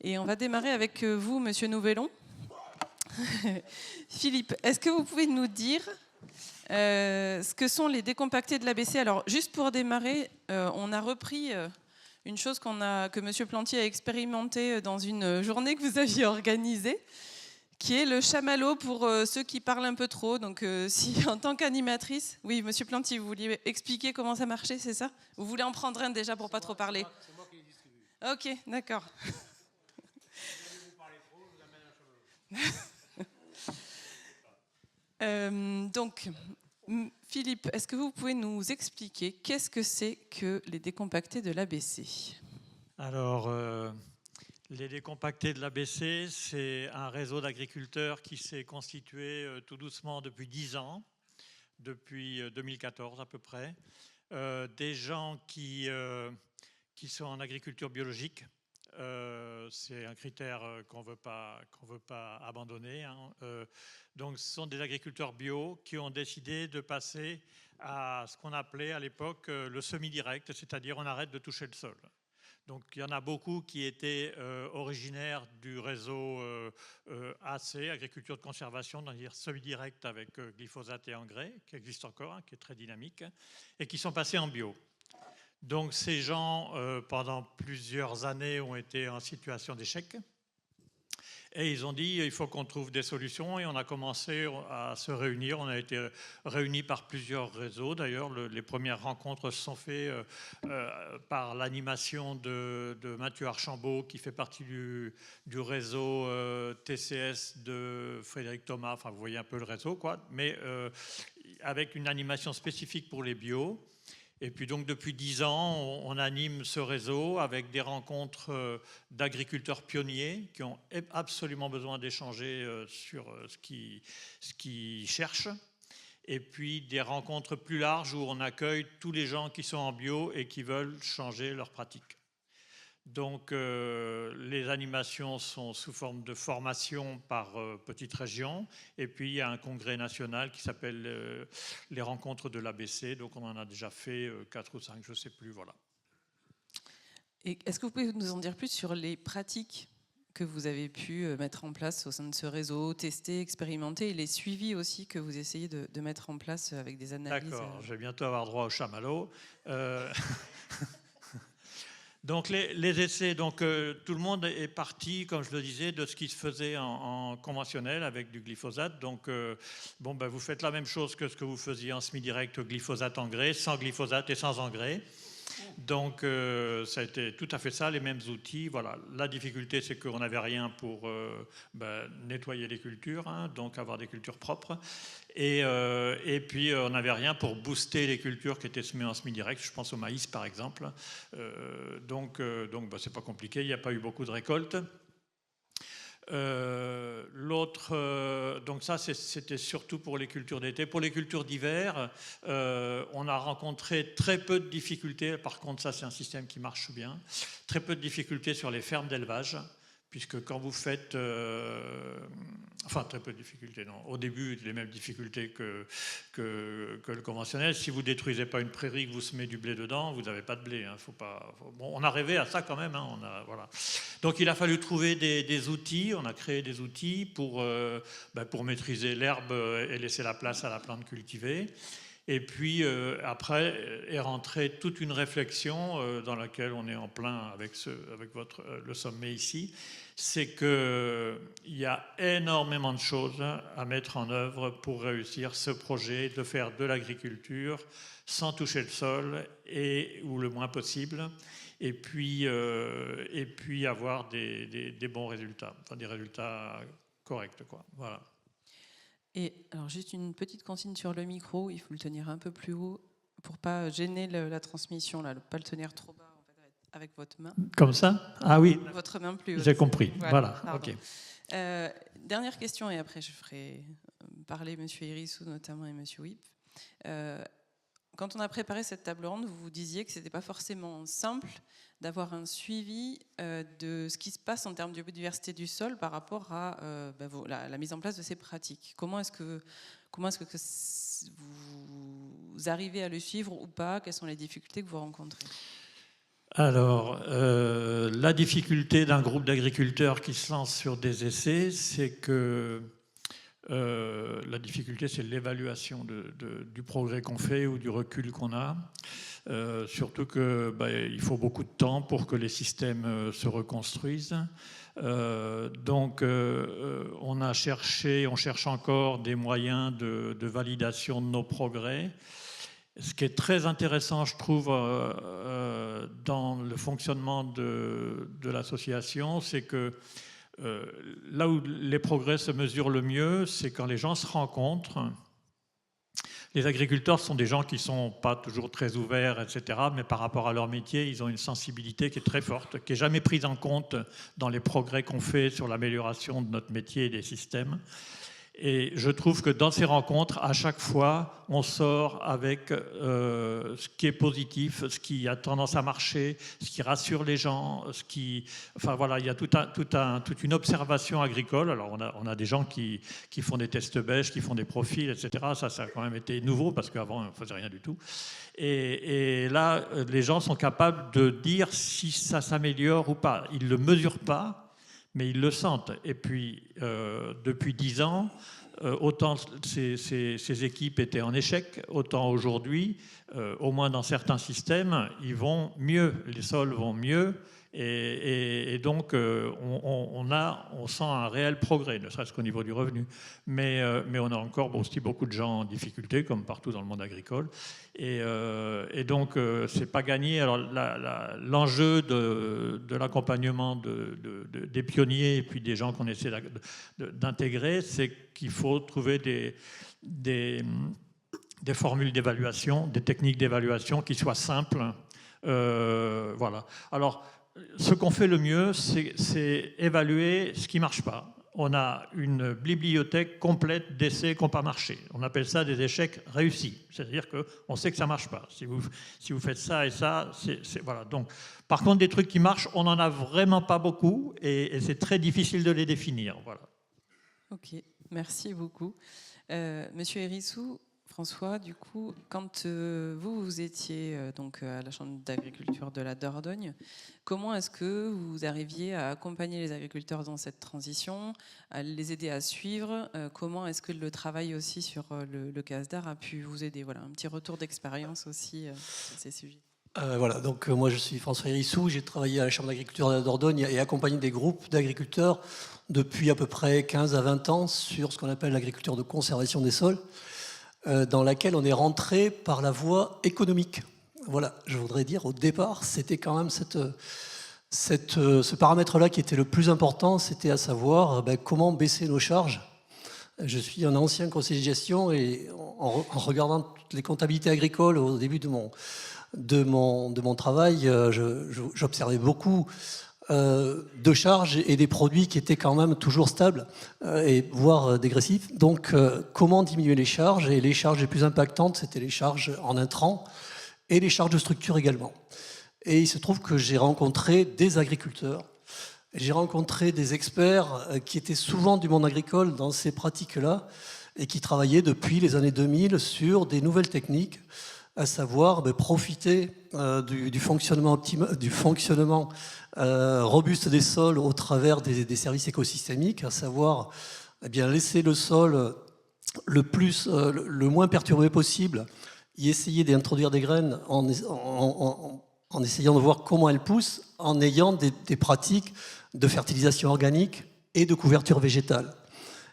Et on va démarrer avec vous, Monsieur Nouvelon. Philippe, est-ce que vous pouvez nous dire ce que sont les décompactés de l'ABC? Alors, juste pour démarrer, on a repris une chose que Monsieur Plantier a expérimenté dans une journée que vous aviez organisée, qui est le chamallow pour ceux qui parlent un peu trop. Donc, si en tant qu'animatrice, oui, Monsieur Plantier, vous vouliez expliquer comment ça marchait, c'est ça? Vous voulez en prendre un déjà pour pas trop parler? C'est moi qui les distribue. Ok, d'accord. Si vous parlez trop, je vous amène un chamallow. Donc, Philippe, est-ce que vous pouvez nous expliquer qu'est-ce que c'est que les décompactés de l'ABC? Alors, les décompactés de l'ABC, c'est un réseau d'agriculteurs qui s'est constitué tout doucement depuis 10 ans, depuis 2014 à peu près. Des gens qui sont en agriculture biologique. C'est un critère qu'on veut pas abandonner. Donc, ce sont des agriculteurs bio qui ont décidé de passer à ce qu'on appelait à l'époque le semi-direct, c'est-à-dire on arrête de toucher le sol. Donc, il y en a beaucoup qui étaient originaires du réseau AC, agriculture de conservation, c'est-à-dire semi-direct avec glyphosate et engrais, qui existe encore, qui est très dynamique, et qui sont passés en bio. Donc ces gens, pendant plusieurs années, ont été en situation d'échec. Et ils ont dit, il faut qu'on trouve des solutions. Et on a commencé à se réunir. On a été réunis par plusieurs réseaux. D'ailleurs, les premières rencontres se sont faites par l'animation de Mathieu Archambault, qui fait partie du réseau TCS de Frédéric Thomas. Enfin, vous voyez un peu le réseau, quoi. Mais avec une animation spécifique pour les bio. Et puis donc depuis 10 ans, on anime ce réseau avec des rencontres d'agriculteurs pionniers qui ont absolument besoin d'échanger sur ce qu'ils cherchent. Et puis des rencontres plus larges où on accueille tous les gens qui sont en bio et qui veulent changer leurs pratiques. Donc les animations sont sous forme de formation par petites régions, et puis il y a un congrès national qui s'appelle les rencontres de l'ABC, donc on en a déjà fait 4 ou 5, je ne sais plus, voilà. Et est-ce que vous pouvez nous en dire plus sur les pratiques que vous avez pu mettre en place au sein de ce réseau, tester, expérimenter, et les suivis aussi que vous essayez de mettre en place avec des analyses? D'accord, je vais bientôt avoir droit au chamallow. Donc les essais, donc tout le monde est parti, comme je le disais, de ce qui se faisait en conventionnel avec du glyphosate. Donc bon, ben, vous faites la même chose que ce que vous faisiez en semi-direct, glyphosate engrais, sans glyphosate et sans engrais. Donc ça a été tout à fait ça, les mêmes outils. Voilà. La difficulté, c'est qu'on n'avait rien pour nettoyer les cultures, donc avoir des cultures propres. Et puis on n'avait rien pour booster les cultures qui étaient semées en semi-direct. Je pense au maïs par exemple. Donc c'est pas compliqué, il n'y a pas eu beaucoup de récoltes. Donc ça c'était surtout pour les cultures d'été. Pour les cultures d'hiver, on a rencontré très peu de difficultés. Par contre, ça c'est un système qui marche bien. Très peu de difficultés sur les fermes d'élevage, puisque quand vous faites... enfin, très peu de difficultés, non. Au début, les mêmes difficultés que le conventionnel. Si vous ne détruisez pas une prairie, que vous semez du blé dedans, vous n'avez pas de blé. Bon, on a rêvé à ça quand même. Voilà. Donc, il a fallu trouver des outils. On a créé des outils pour maîtriser l'herbe et laisser la place à la plante cultivée. Et puis après est rentrée toute une réflexion dans laquelle on est en plein avec le sommet ici. C'est qu'il y a énormément de choses à mettre en œuvre pour réussir ce projet de faire de l'agriculture sans toucher le sol ou le moins possible. Et puis avoir des bons résultats, enfin des résultats corrects, quoi. Voilà. Et alors juste une petite consigne sur le micro, il faut le tenir un peu plus haut pour pas gêner la transmission, là, pas le tenir trop bas en fait, avec votre main. Comme ça? Ah oui. Votre main plus haute. J'ai compris. Voilà. Ok. Dernière question et après je ferai parler M. Hérissou notamment et M. Wipp. Quand on a préparé cette table ronde, vous disiez que ce n'était pas forcément simple d'avoir un suivi de ce qui se passe en termes de biodiversité du sol par rapport à la mise en place de ces pratiques. Comment est-ce que vous arrivez à le suivre ou pas? Quelles sont les difficultés que vous rencontrez? Alors, la difficulté d'un groupe d'agriculteurs qui se lance sur des essais, c'est que la difficulté, c'est l'évaluation du progrès qu'on fait ou du recul qu'on a. Surtout qu'il faut beaucoup de temps pour que les systèmes se reconstruisent. Donc, on cherche encore des moyens de validation de nos progrès. Ce qui est très intéressant, je trouve, dans le fonctionnement de l'association, c'est que là où les progrès se mesurent le mieux, c'est quand les gens se rencontrent. Les agriculteurs sont des gens qui ne sont pas toujours très ouverts, etc., mais par rapport à leur métier, ils ont une sensibilité qui est très forte, qui n'est jamais prise en compte dans les progrès qu'on fait sur l'amélioration de notre métier et des systèmes. Et je trouve que dans ces rencontres, à chaque fois, on sort avec ce qui est positif, ce qui a tendance à marcher, ce qui rassure les gens, enfin voilà, il y a toute une observation agricole. Alors on a des gens qui font des tests bêches, qui font des profils, etc. Ça a quand même été nouveau parce qu'avant on ne faisait rien du tout. Et là, les gens sont capables de dire si ça s'améliore ou pas. Ils ne le mesurent pas, mais ils le sentent. Et puis, depuis 10 ans, autant ces équipes étaient en échec, autant aujourd'hui, au moins dans certains systèmes, ils vont mieux, les sols vont mieux, et donc on sent un réel progrès, ne serait-ce qu'au niveau du revenu. Mais on a encore aussi beaucoup de gens en difficulté, comme partout dans le monde agricole. Et donc, c'est pas gagné. Alors, l'enjeu de l'accompagnement des pionniers et puis des gens qu'on essaie d'intégrer, c'est qu'il faut trouver des formules d'évaluation, des techniques d'évaluation qui soient simples. Voilà. Alors, ce qu'on fait le mieux, c'est évaluer ce qui ne marche pas. On a une bibliothèque complète d'essais qui n'ont pas marché. On appelle ça des échecs réussis. C'est-à-dire qu'on sait que ça ne marche pas. Si vous faites ça et ça, voilà. Donc, par contre, des trucs qui marchent, on n'en a vraiment pas beaucoup et c'est très difficile de les définir. Voilà. Ok, merci beaucoup. Monsieur Hérissou, François, du coup, quand vous étiez donc à la Chambre d'agriculture de la Dordogne, comment est-ce que vous arriviez à accompagner les agriculteurs dans cette transition, à les aider à suivre? Comment est-ce que le travail aussi sur le CASDAR a pu vous aider? Voilà, un petit retour d'expérience aussi sur ces sujets. Voilà, donc moi je suis François Hérissou, j'ai travaillé à la Chambre d'agriculture de la Dordogne et accompagné des groupes d'agriculteurs depuis à peu près 15 à 20 ans sur ce qu'on appelle l'agriculture de conservation des sols, dans laquelle on est rentré par la voie économique. Voilà, je voudrais dire, au départ, c'était quand même ce paramètre-là qui était le plus important, c'était à savoir comment baisser nos charges. Je suis un ancien conseiller de gestion et en regardant toutes les comptabilités agricoles au début de mon travail, j'observais beaucoup de charges et des produits qui étaient quand même toujours stables et voire dégressifs. Donc, comment diminuer les charges? Et les charges les plus impactantes, c'était les charges en intrants et les charges de structure également. Et il se trouve que j'ai rencontré des agriculteurs, j'ai rencontré des experts qui étaient souvent du monde agricole dans ces pratiques-là et qui travaillaient depuis les années 2000 sur des nouvelles techniques, à savoir profiter du fonctionnement robuste des sols au travers des services écosystémiques, à savoir laisser le sol le moins perturbé possible, y essayer d'introduire des graines en essayant de voir comment elles poussent, en ayant des pratiques de fertilisation organique et de couverture végétale.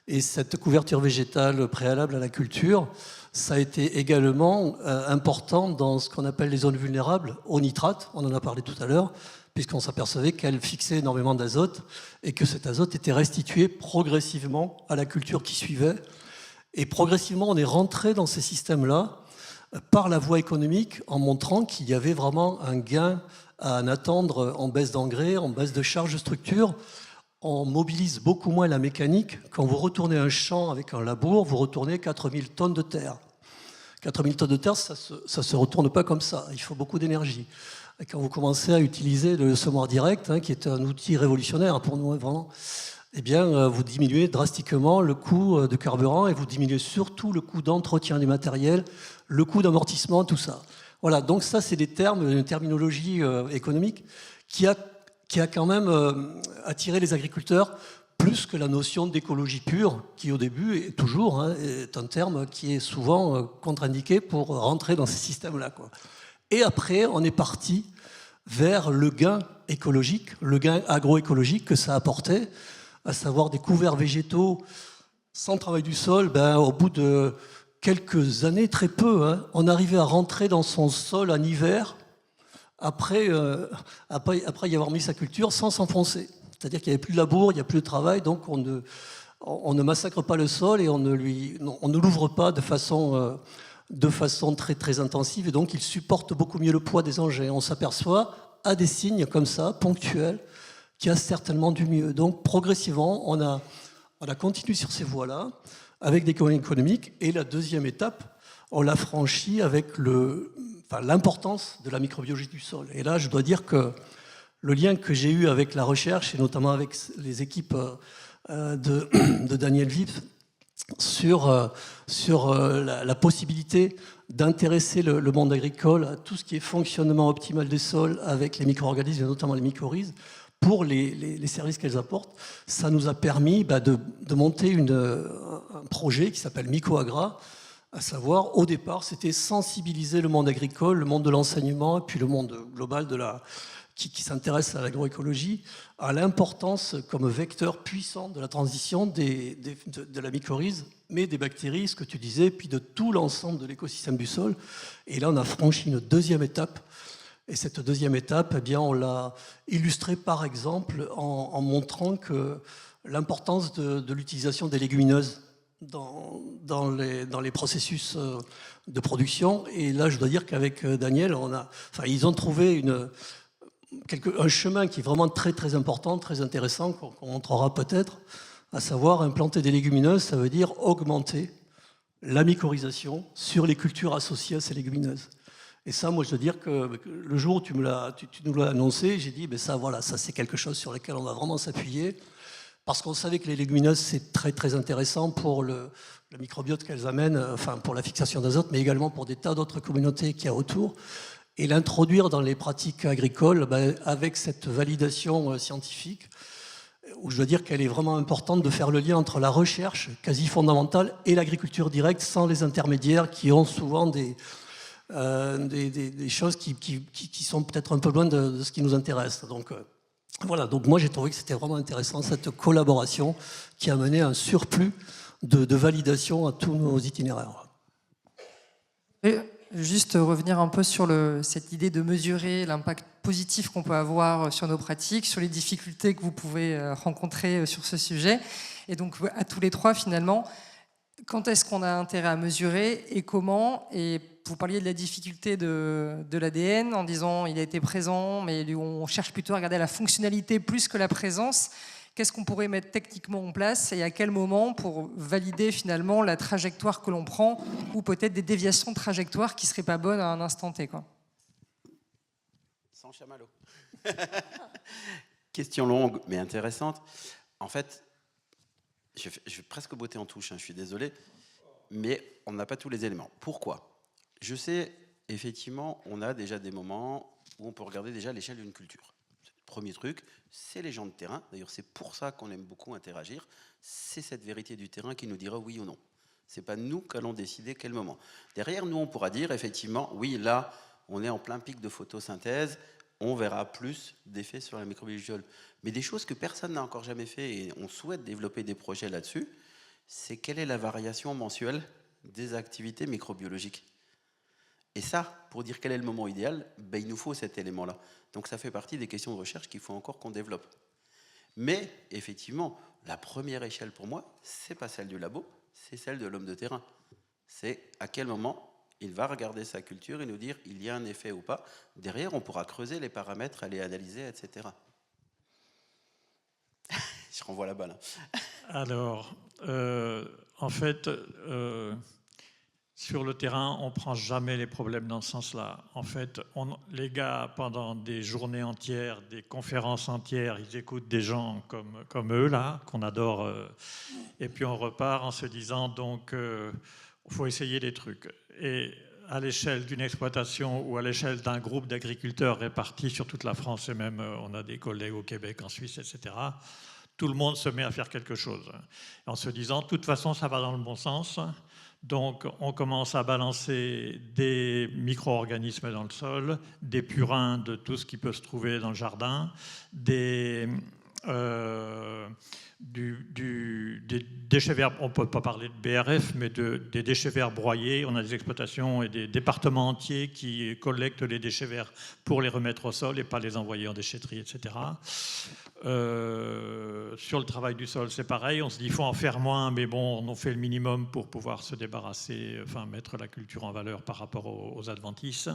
Et cette couverture végétale préalable à la culture, ça a été également important dans ce qu'on appelle les zones vulnérables aux nitrates, on en a parlé tout à l'heure, puisqu'on s'apercevait qu'elles fixaient énormément d'azote et que cet azote était restitué progressivement à la culture qui suivait. Et progressivement, on est rentré dans ces systèmes-là par la voie économique en montrant qu'il y avait vraiment un gain à en attendre en baisse d'engrais, en baisse de charge de structure. On mobilise beaucoup moins la mécanique. Quand vous retournez un champ avec un labour, vous retournez 4000 tonnes de terre. 4000 tonnes de terre, ça ne se retourne pas comme ça. Il faut beaucoup d'énergie. Et quand vous commencez à utiliser le semoir direct, qui est un outil révolutionnaire pour nous, vraiment, eh bien, vous diminuez drastiquement le coût de carburant et vous diminuez surtout le coût d'entretien du matériel, le coût d'amortissement, tout ça. Voilà, donc ça, c'est des termes, une terminologie économique qui a quand même attiré les agriculteurs plus que la notion d'écologie pure, qui au début est toujours est un terme qui est souvent contre-indiqué pour rentrer dans ces systèmes-là, quoi. Et après, on est parti vers le gain écologique, le gain agroécologique que ça apportait, à savoir des couverts végétaux sans travail du sol. Au bout de quelques années, très peu, on arrivait à rentrer dans son sol en hiver, après y avoir mis sa culture, sans s'enfoncer. C'est-à-dire qu'il n'y avait plus de labour, il n'y a plus de travail, donc on ne massacre pas le sol et on ne l'ouvre pas de façon très, très intensive, et donc il supporte beaucoup mieux le poids des engins. On s'aperçoit, à des signes comme ça, ponctuels, qu'il y a certainement du mieux. Donc progressivement, on a continué sur ces voies-là, avec des économies économiques, et la deuxième étape, on l'a franchie avec l'importance de la microbiologie du sol. Et là, je dois dire que le lien que j'ai eu avec la recherche, et notamment avec les équipes de Daniel Vif, sur la possibilité d'intéresser le monde agricole à tout ce qui est fonctionnement optimal des sols avec les micro-organismes, et notamment les mycorhizes, pour les services qu'elles apportent, ça nous a permis de monter un projet qui s'appelle MycoAgra, à savoir, au départ, c'était sensibiliser le monde agricole, le monde de l'enseignement, et puis le monde global qui s'intéresse à l'agroécologie, à l'importance comme vecteur puissant de la transition de la mycorhize, mais des bactéries, ce que tu disais, puis de tout l'ensemble de l'écosystème du sol. Et là, on a franchi une deuxième étape. Et cette deuxième étape, on l'a illustrée par exemple en montrant que l'importance de l'utilisation des légumineuses dans les processus de production. Et là, je dois dire qu'avec Daniel, ils ont trouvé un chemin qui est vraiment très très important, très intéressant, qu'on montrera peut-être, à savoir implanter des légumineuses, ça veut dire augmenter la mycorhisation sur les cultures associées à ces légumineuses. Et ça, moi, je dois dire que le jour où tu nous l'as annoncé, j'ai dit, ça c'est quelque chose sur lequel on va vraiment s'appuyer, parce qu'on savait que les légumineuses, c'est très très intéressant pour le microbiote qu'elles amènent, pour la fixation d'azote, mais également pour des tas d'autres communautés qu'il y a autour. Et l'introduire dans les pratiques agricoles avec cette validation scientifique, où je dois dire qu'elle est vraiment importante de faire le lien entre la recherche quasi fondamentale et l'agriculture directe, sans les intermédiaires qui ont souvent des choses qui sont peut-être un peu loin de ce qui nous intéresse. Donc voilà, donc moi j'ai trouvé que c'était vraiment intéressant, cette collaboration qui a mené un surplus de validation à tous nos itinéraires. Et juste revenir un peu sur cette idée de mesurer l'impact positif qu'on peut avoir sur nos pratiques, sur les difficultés que vous pouvez rencontrer sur ce sujet. Et donc à tous les trois finalement, quand est-ce qu'on a intérêt à mesurer et comment? Et vous parliez de la difficulté de l'ADN en disant il a été présent, mais on cherche plutôt à regarder la fonctionnalité plus que la présence. Qu'est-ce qu'on pourrait mettre techniquement en place et à quel moment pour valider finalement la trajectoire que l'on prend ou peut-être des déviations de trajectoire qui ne seraient pas bonnes à un instant T, quoi. Sans chamallow. Question longue mais intéressante. En fait, je vais presque botter en touche, je suis désolé, mais on n'a pas tous les éléments. Pourquoi? Je sais, effectivement, on a déjà des moments où on peut regarder déjà l'échelle d'une culture. Premier truc, c'est les gens de terrain. D'ailleurs, c'est pour ça qu'on aime beaucoup interagir. C'est cette vérité du terrain qui nous dira oui ou non. Ce n'est pas nous qui allons décider quel moment. Derrière, nous, on pourra dire effectivement, oui, là, on est en plein pic de photosynthèse, on verra plus d'effets sur la microbiologie. Mais des choses que personne n'a encore jamais fait, et on souhaite développer des projets là-dessus, c'est quelle est la variation mensuelle des activités microbiologiques. Et ça, pour dire quel est le moment idéal, il nous faut cet élément-là. Donc ça fait partie des questions de recherche qu'il faut encore qu'on développe. Mais effectivement, la première échelle pour moi, c'est pas celle du labo, c'est celle de l'homme de terrain. C'est à quel moment il va regarder sa culture et nous dire il y a un effet ou pas. Derrière, on pourra creuser les paramètres, aller analyser, etc. Je renvoie la balle. Alors, en fait, sur le terrain, on ne prend jamais les problèmes dans ce sens-là. En fait, les gars, pendant des journées entières, des conférences entières, ils écoutent des gens comme eux, là, qu'on adore. Et puis on repart en se disant, donc, il faut essayer des trucs. Et à l'échelle d'une exploitation ou à l'échelle d'un groupe d'agriculteurs répartis sur toute la France, et même on a des collègues au Québec, en Suisse, etc., tout le monde se met à faire quelque chose, en se disant, de toute façon, ça va dans le bon sens. Donc, on commence à balancer des micro-organismes dans le sol, des purins de tout ce qui peut se trouver dans le jardin, des déchets verts, on ne peut pas parler de BRF, mais des déchets verts broyés. On a des exploitations et des départements entiers qui collectent les déchets verts pour les remettre au sol et pas les envoyer en déchetterie, etc. Sur le travail du sol, c'est pareil. On se dit qu'il faut en faire moins, mais bon, on en fait le minimum pour pouvoir se débarrasser, enfin mettre la culture en valeur par rapport aux adventices.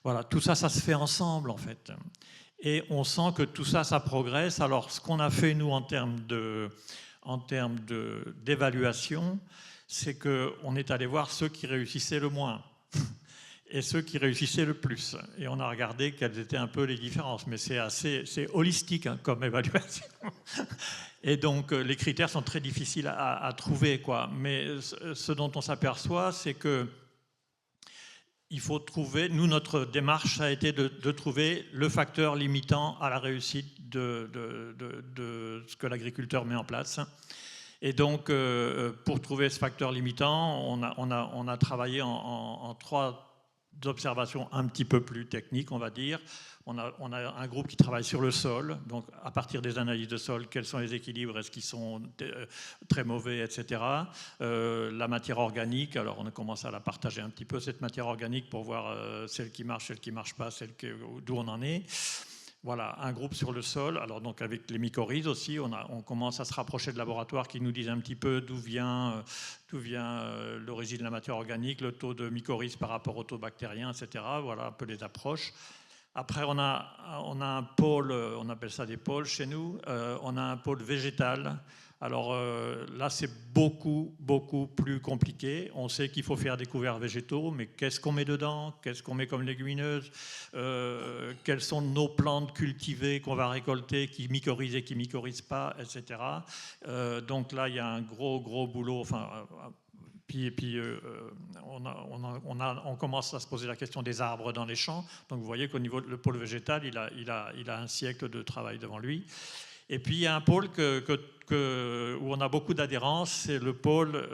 Voilà, tout ça, ça se fait ensemble en fait. Et on sent que tout ça, ça progresse. Alors, ce qu'on a fait, nous, en termes d'évaluation, c'est qu'on est allé voir ceux qui réussissaient le moins et ceux qui réussissaient le plus. Et on a regardé quelles étaient un peu les différences. Mais c'est holistique hein, comme évaluation. Et donc, les critères sont très difficiles à trouver, quoi. Mais ce dont on s'aperçoit, c'est que il faut trouver, nous, notre démarche a été de trouver le facteur limitant à la réussite de ce que l'agriculteur met en place. Et donc, pour trouver ce facteur limitant, on a travaillé en 3 observations un petit peu plus techniques, on va dire. On a un groupe qui travaille sur le sol, donc à partir des analyses de sol, quels sont les équilibres, est-ce qu'ils sont très mauvais, etc. La matière organique, alors on a commencé à la partager un petit peu, cette matière organique, pour voir celle qui marche pas, d'où on en est. Voilà, un groupe sur le sol. Alors donc avec les mycorhizes aussi, on commence à se rapprocher de laboratoires qui nous disent un petit peu d'où vient l'origine de la matière organique, le taux de mycorhizes par rapport au taux bactérien, etc. Voilà un peu les approches. Après, on a un pôle, on appelle ça des pôles chez nous, on a un pôle végétal. Alors là, c'est beaucoup plus compliqué. On sait qu'il faut faire des couverts végétaux, mais qu'est-ce qu'on met dedans? Qu'est-ce qu'on met comme légumineuses? Quelles sont nos plantes cultivées qu'on va récolter, qui mycorhizent et qui ne mycorhizent pas, etc. Donc là, il y a un gros boulot. Enfin, puis on commence à se poser la question des arbres dans les champs. Donc vous voyez qu'au niveau du pôle végétal, il a un siècle de travail devant lui. Et puis il y a un pôle où on a beaucoup d'adhérence, c'est le pôle,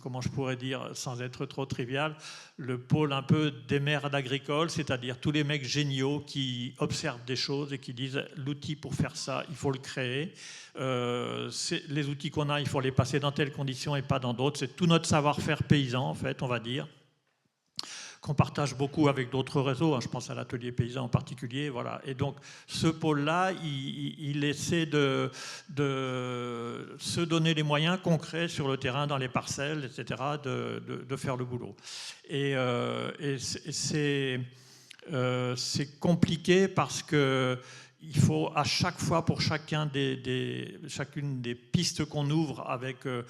comment je pourrais dire sans être trop trivial, le pôle un peu des merdes agricoles, c'est-à-dire tous les mecs géniaux qui observent des choses et qui disent l'outil pour faire ça, il faut le créer. Les outils qu'on a, il faut les passer dans telles conditions et pas dans d'autres. C'est tout notre savoir-faire paysan, en fait, on va dire, qu'on partage beaucoup avec d'autres réseaux, hein, je pense à l'atelier paysan en particulier, voilà. Et donc ce pôle-là, il essaie de se donner les moyens concrets sur le terrain, dans les parcelles, etc., de faire le boulot. Et c'est compliqué parce que il faut à chaque fois, pour chacune des pistes qu'on ouvre avec, je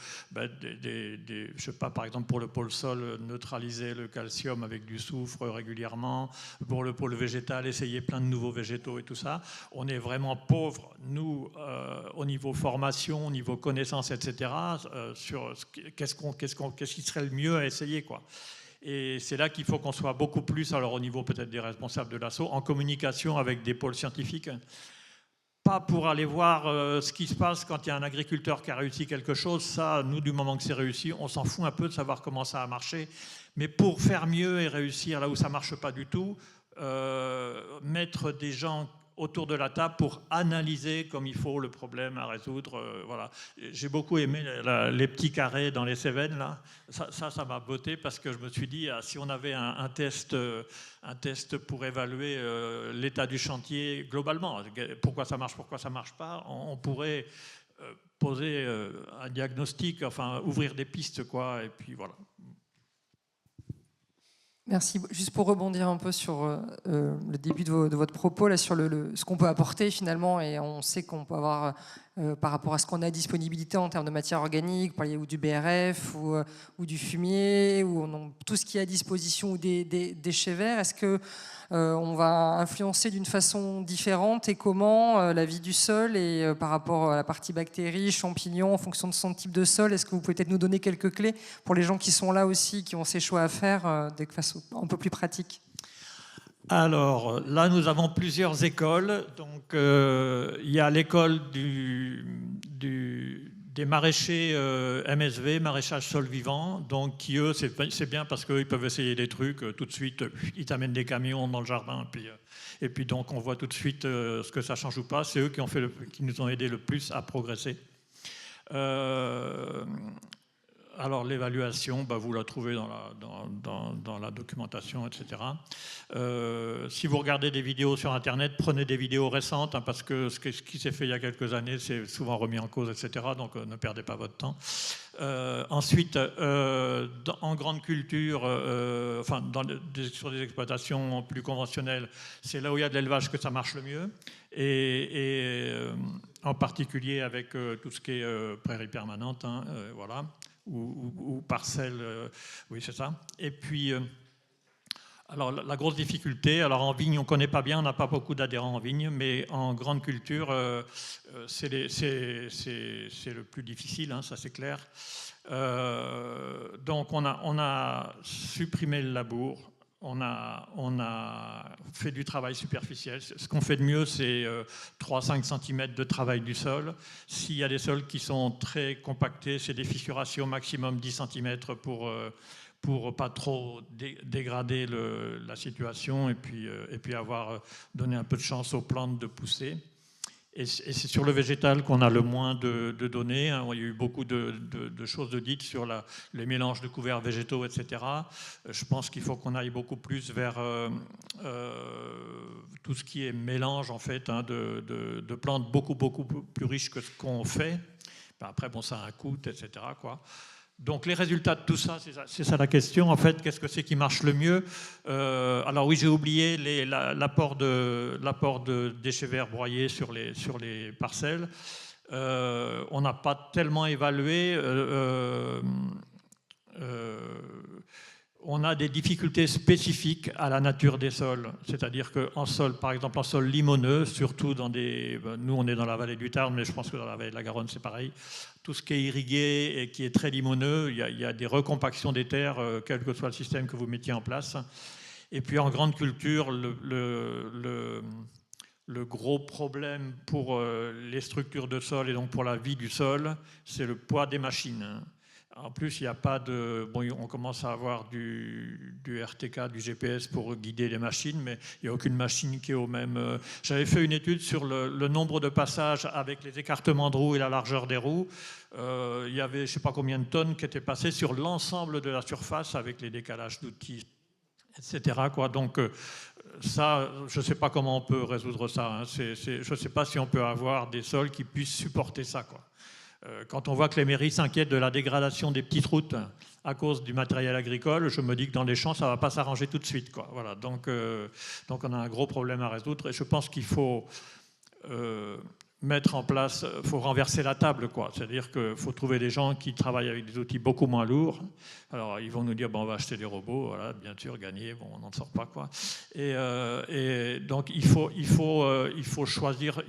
sais pas, par exemple pour le pôle sol, neutraliser le calcium avec du soufre régulièrement, pour le pôle végétal, essayer plein de nouveaux végétaux et tout ça. On est vraiment pauvres, nous, au niveau formation, au niveau connaissance, etc., sur qu'est-ce qui serait le mieux à essayer, quoi. Et c'est là qu'il faut qu'on soit beaucoup plus, alors au niveau peut-être des responsables de l'assaut, en communication avec des pôles scientifiques. Pas pour aller voir ce qui se passe quand il y a un agriculteur qui a réussi quelque chose. Ça, nous, du moment que c'est réussi, on s'en fout un peu de savoir comment ça a marché. Mais pour faire mieux et réussir là où ça ne marche pas du tout, mettre des gens autour de la table pour analyser comme il faut le problème à résoudre. Voilà. J'ai beaucoup aimé les petits carrés dans les Cévennes, là. Ça m'a botté parce que je me suis dit, si on avait un test pour évaluer l'état du chantier globalement, pourquoi ça marche pas, on pourrait poser un diagnostic, enfin ouvrir des pistes, quoi, et puis voilà. Merci. Juste pour rebondir un peu sur le début de votre propos, là, sur ce qu'on peut apporter finalement, et on sait qu'on peut avoir par rapport à ce qu'on a à disponibilité en termes de matière organique, ou du BRF ou du fumier, ou tout ce qui est à disposition, ou des déchets verts. Est-ce que on va influencer d'une façon différente et comment la vie du sol et par rapport à la partie bactéries, champignons, en fonction de son type de sol? Est-ce que vous pouvez peut-être nous donner quelques clés pour les gens qui sont là aussi, qui ont ces choix à faire de façon un peu plus pratique? Alors là, nous avons plusieurs écoles. Donc, il y a l'école des maraîchers MSV, maraîchage sol vivant, donc qui eux, c'est bien parce qu'ils peuvent essayer des trucs tout de suite. Ils t'amènent des camions dans le jardin, et puis donc on voit tout de suite ce que ça change ou pas. C'est eux qui nous ont aidés le plus à progresser. Alors l'évaluation, vous la trouvez dans la documentation, etc. Si vous regardez des vidéos sur Internet, prenez des vidéos récentes, parce que ce qui s'est fait il y a quelques années, c'est souvent remis en cause, etc. Donc ne perdez pas votre temps. Ensuite, en grande culture, sur des exploitations plus conventionnelles, c'est là où il y a de l'élevage que ça marche le mieux. Et en particulier avec tout ce qui est prairie permanente, voilà. Ou parcelles, oui c'est ça. Et puis, alors la grosse difficulté, alors en vigne on ne connaît pas bien, on n'a pas beaucoup d'adhérents en vigne, mais en grande culture c'est le plus difficile, ça c'est clair. Donc on a supprimé le labour. On a fait du travail superficiel. Ce qu'on fait de mieux, c'est 3-5 cm de travail du sol. S'il y a des sols qui sont très compactés, c'est des fissurations maximum 10 cm pour pas trop dégrader la situation et puis donner un peu de chance aux plantes de pousser. Et c'est sur le végétal qu'on a le moins de données. Il y a eu beaucoup de choses dites sur les mélanges de couverts végétaux, etc. Je pense qu'il faut qu'on aille beaucoup plus vers tout ce qui est mélange en fait, de plantes beaucoup plus riches que ce qu'on fait. Après, ça a un coût, etc. quoi. Donc les résultats de tout ça, c'est ça la question. En fait, qu'est-ce que c'est qui marche le mieux? Alors oui, j'ai oublié l'apport de déchets verts broyés sur les parcelles. On n'a pas tellement évalué. On a des difficultés spécifiques à la nature des sols. C'est-à-dire qu'en sol, par exemple en sol limoneux, surtout dans nous on est dans la vallée du Tarn, mais je pense que dans la vallée de la Garonne c'est pareil. Tout ce qui est irrigué et qui est très limoneux, il y a des recompactions des terres, quel que soit le système que vous mettiez en place. Et puis en grande culture, le gros problème pour les structures de sol et donc pour la vie du sol, c'est le poids des machines. En plus, il n'y a pas de... on commence à avoir du RTK, du GPS pour guider les machines, mais il n'y a aucune machine qui est au même... J'avais fait une étude sur le nombre de passages avec les écartements de roues et la largeur des roues. Il y avait je ne sais pas combien de tonnes qui étaient passées sur l'ensemble de la surface avec les décalages d'outils, etc. quoi. Donc ça, je ne sais pas comment on peut résoudre ça. Je ne sais pas si on peut avoir des sols qui puissent supporter ça, quoi. Quand on voit que les mairies s'inquiètent de la dégradation des petites routes à cause du matériel agricole, je me dis que dans les champs, ça ne va pas s'arranger tout de suite, quoi. Voilà. Donc on a un gros problème à résoudre et je pense qu'il faut mettre en place, il faut renverser la table, quoi. C'est-à-dire qu'il faut trouver des gens qui travaillent avec des outils beaucoup moins lourds. Alors ils vont nous dire on va acheter des robots, voilà, bien sûr, gagner, on n'en sort pas, quoi. Et donc il faut choisir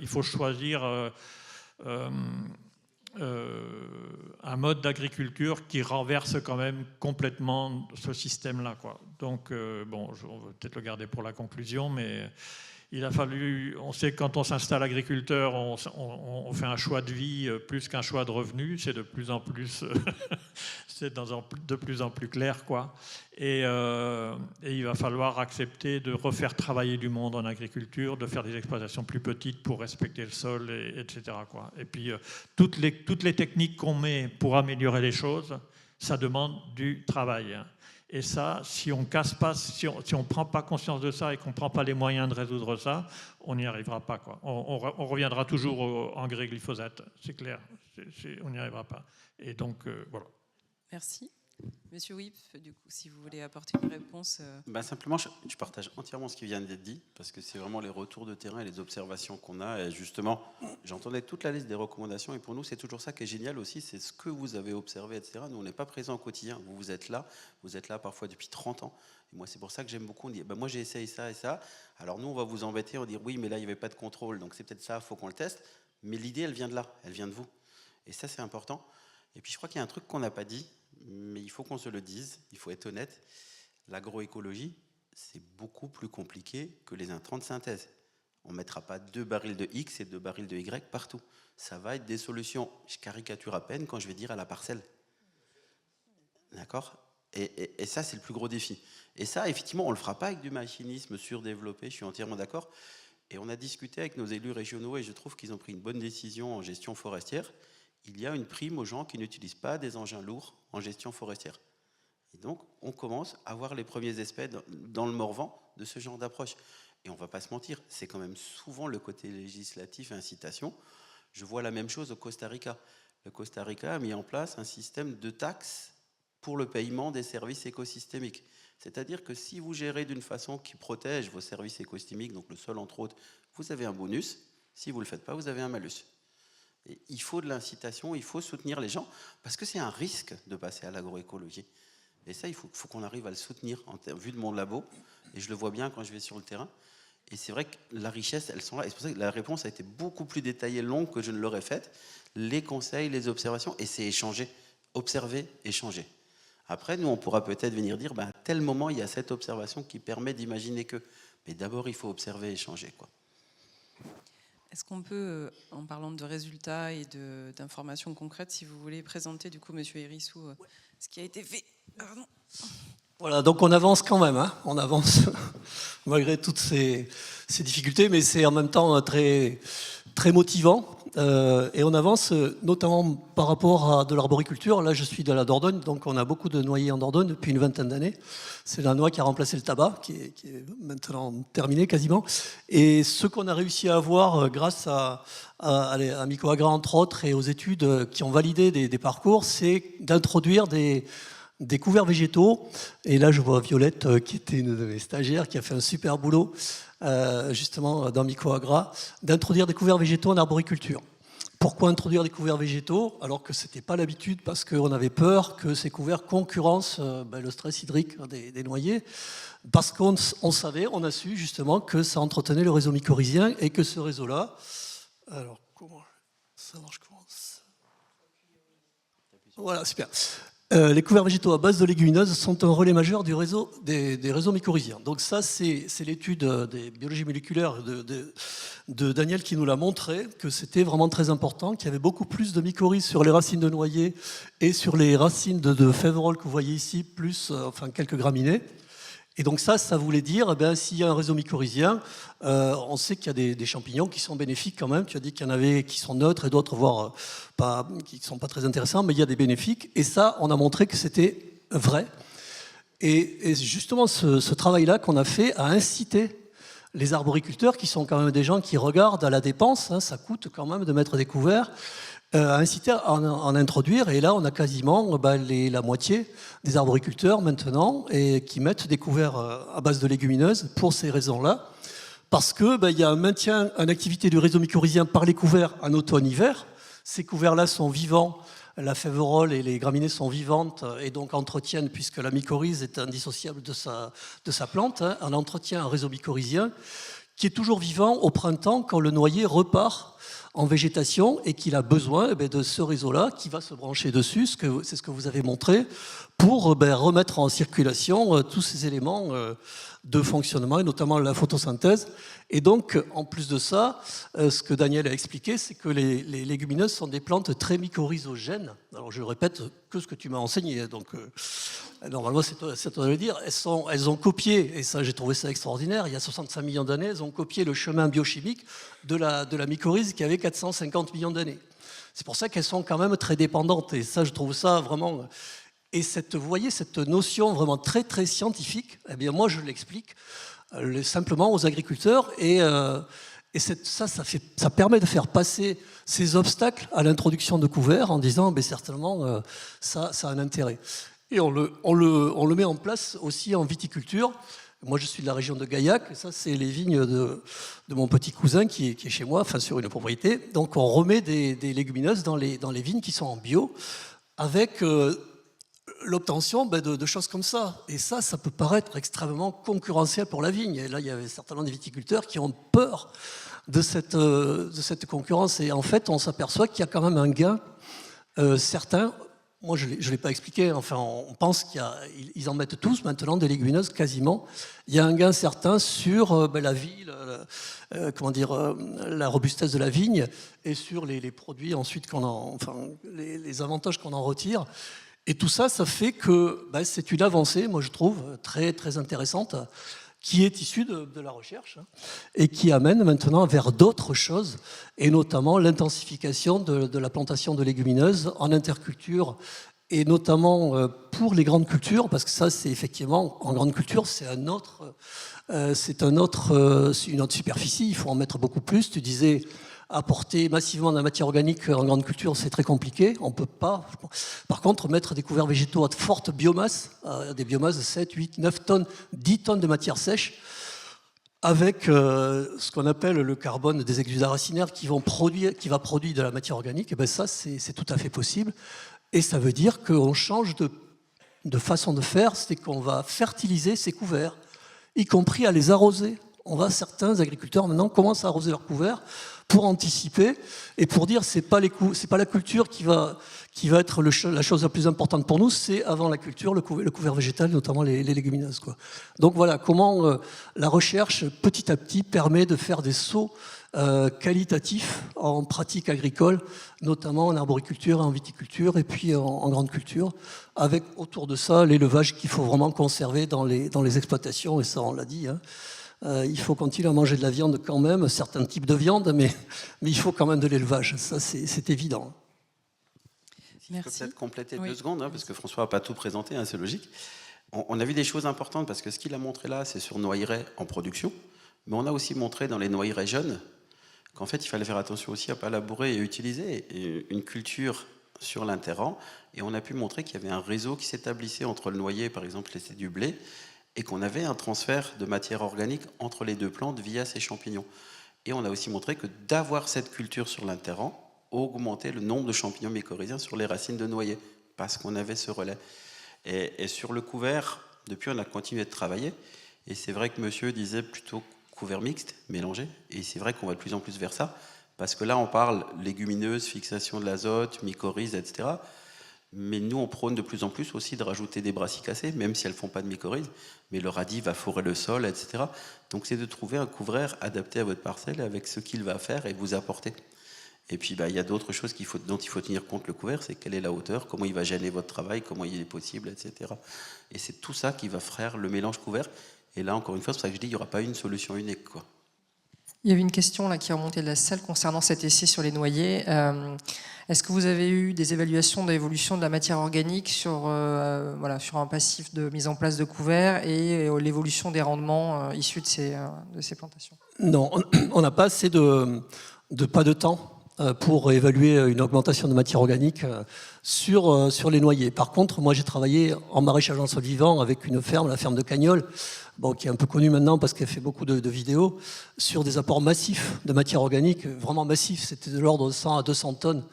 un mode d'agriculture qui renverse quand même complètement ce système-là, quoi. Donc, on va peut-être le garder pour la conclusion, mais il a fallu... On sait que quand on s'installe agriculteur, on fait un choix de vie plus qu'un choix de revenus. C'est de plus en plus... c'est de plus en plus clair, quoi. Et il va falloir accepter de refaire travailler du monde en agriculture, de faire des exploitations plus petites pour respecter le sol, etc. quoi. Et puis, toutes les techniques qu'on met pour améliorer les choses, ça demande du travail. Et ça, si on casse pas, si on prend pas conscience de ça et qu'on prend pas les moyens de résoudre ça, on n'y arrivera pas, quoi. On reviendra toujours au engrais glyphosate, c'est clair. On n'y arrivera pas. Et donc, voilà. Merci. Monsieur Wip, du coup, si vous voulez apporter une réponse. Simplement, je partage entièrement ce qui vient d'être dit, parce que c'est vraiment les retours de terrain et les observations qu'on a. Et justement, j'entendais toute la liste des recommandations, et pour nous, c'est toujours ça qui est génial aussi, c'est ce que vous avez observé, etc. Nous, on n'est pas présents au quotidien. Vous êtes là parfois depuis 30 ans. Et moi, c'est pour ça que j'aime beaucoup. On dit, moi, j'ai essayé ça et ça. Alors nous, on va vous embêter, on dit, oui, mais là, il n'y avait pas de contrôle, donc c'est peut-être ça, il faut qu'on le teste. Mais l'idée, elle vient de là, elle vient de vous. Et ça, c'est important. Et puis, je crois qu'il y a un truc qu'on n'a pas dit, mais il faut qu'on se le dise, il faut être honnête. L'agroécologie, c'est beaucoup plus compliqué que les intrants de synthèse. On ne mettra pas 2 barils de X et 2 barils de Y partout. Ça va être des solutions, je caricature à peine quand je vais dire à la parcelle. D'accord ? Et ça, c'est le plus gros défi. Et ça, effectivement, on ne le fera pas avec du machinisme surdéveloppé, je suis entièrement d'accord. Et on a discuté avec nos élus régionaux et je trouve qu'ils ont pris une bonne décision en gestion forestière. Il y a une prime aux gens qui n'utilisent pas des engins lourds en gestion forestière. Et donc, on commence à voir les premiers aspects dans le Morvan de ce genre d'approche. Et on ne va pas se mentir, c'est quand même souvent le côté législatif et incitation. Je vois la même chose au Costa Rica. Le Costa Rica a mis en place un système de taxes pour le paiement des services écosystémiques. C'est-à-dire que si vous gérez d'une façon qui protège vos services écosystémiques, donc le sol entre autres, vous avez un bonus. Si vous ne le faites pas, vous avez un malus. Et il faut de l'incitation, il faut soutenir les gens, parce que c'est un risque de passer à l'agroécologie. Et ça, il faut qu'on arrive à le soutenir, vu de mon labo, et je le vois bien quand je vais sur le terrain. Et c'est vrai que la richesse, elles sont là. Et c'est pour ça que la réponse a été beaucoup plus détaillée, longue que je ne l'aurais faite. Les conseils, les observations, et c'est échanger, observer, échanger. Après, nous, on pourra peut-être venir dire, à tel moment, il y a cette observation qui permet d'imaginer que. Mais d'abord, il faut observer et échanger, quoi. Est-ce qu'on peut, en parlant de résultats et d'informations concrètes, si vous voulez présenter, du coup, Monsieur Hérissou, ce qui a été fait. Pardon. Voilà, donc on avance quand même, hein, on avance malgré toutes ces difficultés, mais c'est en même temps très, très motivant. Et on avance notamment par rapport à de l'arboriculture. Là, je suis de la Dordogne, donc on a beaucoup de noyers en Dordogne depuis une vingtaine d'années. C'est la noix qui a remplacé le tabac, qui est maintenant terminé quasiment. Et ce qu'on a réussi à avoir grâce à Mycoagra, entre autres, et aux études qui ont validé des parcours, c'est d'introduire des couverts végétaux. Et là, je vois Violette, qui était une de mes stagiaires, qui a fait un super boulot, justement, dans Mycoagra, d'introduire des couverts végétaux en arboriculture. Pourquoi introduire des couverts végétaux alors que ce n'était pas l'habitude, parce qu'on avait peur que ces couverts concurrencent le stress hydrique des noyers, parce qu'on savait, on a su justement que ça entretenait le réseau mycorhizien et que ce réseau-là... Alors, comment ça marche? Voilà, super. Les couverts végétaux à base de légumineuses sont un relais majeur du réseau, des réseaux mycorhiziens. Donc ça, c'est l'étude des biologies moléculaires de Daniel qui nous l'a montré, que c'était vraiment très important, qu'il y avait beaucoup plus de mycorhizes sur les racines de noyer et sur les racines de fèverolles que vous voyez ici, plus quelques graminées. Et donc ça voulait dire, s'il y a un réseau mycorhizien, on sait qu'il y a des champignons qui sont bénéfiques quand même. Tu as dit qu'il y en avait qui sont neutres et d'autres, voire pas, qui ne sont pas très intéressants, mais il y a des bénéfiques. Et ça, on a montré que c'était vrai. Et justement, ce travail-là qu'on a fait a incité les arboriculteurs, qui sont quand même des gens qui regardent à la dépense, hein, ça coûte quand même de mettre des couverts, a incité à en introduire. Et là, on a quasiment la moitié des arboriculteurs maintenant et qui mettent des couverts à base de légumineuses pour ces raisons-là. Parce qu'il y a un maintien en activité du réseau mycorhizien par les couverts en automne-hiver. Ces couverts-là sont vivants, la fèverolle et les graminées sont vivantes et donc entretiennent, puisque la mycorhize est indissociable de sa plante, hein, on entretient un réseau mycorhizien qui est toujours vivant au printemps quand le noyer repart en végétation et qu'il a besoin de ce réseau-là qui va se brancher dessus, c'est ce que vous avez montré, pour remettre en circulation tous ces éléments de fonctionnement, et notamment la photosynthèse. Et donc, en plus de ça, ce que Daniel a expliqué, c'est que les légumineuses sont des plantes très mycorhizogènes. Alors, je répète que ce que tu m'as enseigné, donc normalement, c'est toi de le dire. Elles ont copié, et ça, j'ai trouvé ça extraordinaire, il y a 65 millions d'années, elles ont copié le chemin biochimique de la mycorhize qui avait 450 millions d'années. C'est pour ça qu'elles sont quand même très dépendantes, et ça, je trouve ça vraiment... Et vous voyez, cette notion vraiment très, très scientifique, eh bien, moi, je l'explique simplement aux agriculteurs, et ça permet de faire passer ces obstacles à l'introduction de couverts en disant, certainement, ça a un intérêt. Et on le met en place aussi en viticulture. Moi, je suis de la région de Gaillac, et ça, c'est les vignes de mon petit cousin qui est chez moi, enfin sur une propriété. Donc, on remet des légumineuses dans les vignes qui sont en bio, avec l'obtention de choses comme ça. Et ça peut paraître extrêmement concurrentiel pour la vigne. Et là, il y avait certainement des viticulteurs qui ont peur de cette concurrence. Et en fait, on s'aperçoit qu'il y a quand même un gain certain. Moi, je ne l'ai pas expliqué, enfin, on pense qu'ils en mettent tous maintenant des légumineuses quasiment. Il y a un gain certain sur la vie, la robustesse de la vigne et sur les produits ensuite les avantages qu'on en retire. Et tout ça, ça fait que c'est une avancée, moi je trouve, très, très intéressante, qui est issue de la recherche et qui amène maintenant vers d'autres choses, et notamment l'intensification de la plantation de légumineuses en interculture, et notamment pour les grandes cultures, parce que ça, c'est effectivement, en grande culture, c'est une autre superficie, il faut en mettre beaucoup plus. Tu disais, apporter massivement de la matière organique en grande culture, c'est très compliqué. On ne peut pas. Par contre, mettre des couverts végétaux à forte biomasse, des biomasses de 7, 8, 9 tonnes, 10 tonnes de matière sèche, avec ce qu'on appelle le carbone des exudats racinaires qui va produire de la matière organique, et bien ça, c'est tout à fait possible. Et ça veut dire qu'on change de façon de faire, c'est qu'on va fertiliser ces couverts, y compris à les arroser. Certains agriculteurs maintenant commencent à arroser leurs couverts pour anticiper et pour dire c'est pas la culture qui va être la chose la plus importante pour nous, c'est avant la culture le couvert végétal, notamment les légumineuses, quoi. Donc voilà comment la recherche petit à petit permet de faire des sauts qualitatifs en pratique agricole, notamment en arboriculture, en viticulture et puis en grande culture, avec autour de ça l'élevage qu'il faut vraiment conserver dans les exploitations, et ça on l'a dit, hein. Il faut continuer à manger de la viande quand même, certains types de viande, mais il faut quand même de l'élevage, ça c'est évident. Je peux peut-être compléter 2 secondes, parce que François n'a pas tout présenté, c'est logique. On a vu des choses importantes, parce que ce qu'il a montré là, c'est sur noyeraies en production, mais on a aussi montré dans les noyeraies jeunes qu'en fait, il fallait faire attention aussi à ne pas labourer et utiliser une culture sur l'interrant, et on a pu montrer qu'il y avait un réseau qui s'établissait entre le noyer, par exemple, et du blé, et qu'on avait un transfert de matière organique entre les 2 plantes via ces champignons. Et on a aussi montré que d'avoir cette culture sur l'interrant augmentait le nombre de champignons mycorhiziens sur les racines de noyer, parce qu'on avait ce relais. Et sur le couvert, depuis, on a continué de travailler, et c'est vrai que monsieur disait plutôt couvert mixte, mélangé, et c'est vrai qu'on va de plus en plus vers ça, parce que là, on parle légumineuses, fixation de l'azote, mycorhizes, etc., mais nous, on prône de plus en plus aussi de rajouter des brassicacées, même si elles ne font pas de mycorhizes, mais le radis va fourrer le sol, etc. Donc c'est de trouver un couvert adapté à votre parcelle avec ce qu'il va faire et vous apporter. Et puis il y a d'autres choses dont il faut tenir compte le couvert, c'est quelle est la hauteur, comment il va gêner votre travail, comment il est possible, etc. Et c'est tout ça qui va faire le mélange couvert. Et là, encore une fois, c'est pour ça que je dis qu'il n'y aura pas une solution unique, quoi. Il y avait une question là qui est remontée de la salle concernant cet essai sur les noyers. Est-ce que vous avez eu des évaluations d'évolution de la matière organique sur un passif de mise en place de couverts et l'évolution des rendements issus de ces plantations? Non, on n'a pas assez de pas de temps pour évaluer une augmentation de matière organique sur les noyers. Par contre, moi j'ai travaillé en maraîchage en sol vivant avec une ferme, la ferme de Cagnols, qui est un peu connue maintenant parce qu'elle fait beaucoup de vidéos, sur des apports massifs de matière organique, vraiment massifs, c'était de l'ordre de 100 à 200 tonnes,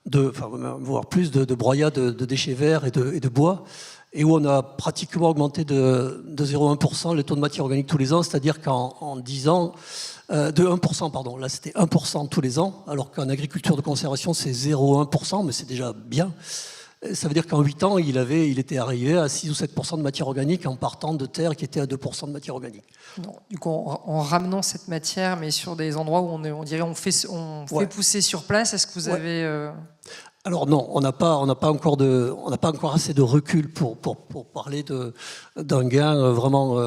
voire plus de broyats de déchets verts et de bois, et où on a pratiquement augmenté de 0,1% les taux de matière organique tous les ans, c'est-à-dire qu'en 10 ans, de 1%, pardon, là c'était 1% tous les ans, alors qu'en agriculture de conservation c'est 0,1%, mais c'est déjà bien. Ça veut dire qu'en 8 ans, il était arrivé à 6 ou 7% de matière organique en partant de terre qui était à 2% de matière organique. Non, du coup, en ramenant cette matière, mais sur des endroits où on dirait on fait pousser sur place, est-ce que vous avez... Alors non, on n'a pas encore assez de recul pour parler d'un gain vraiment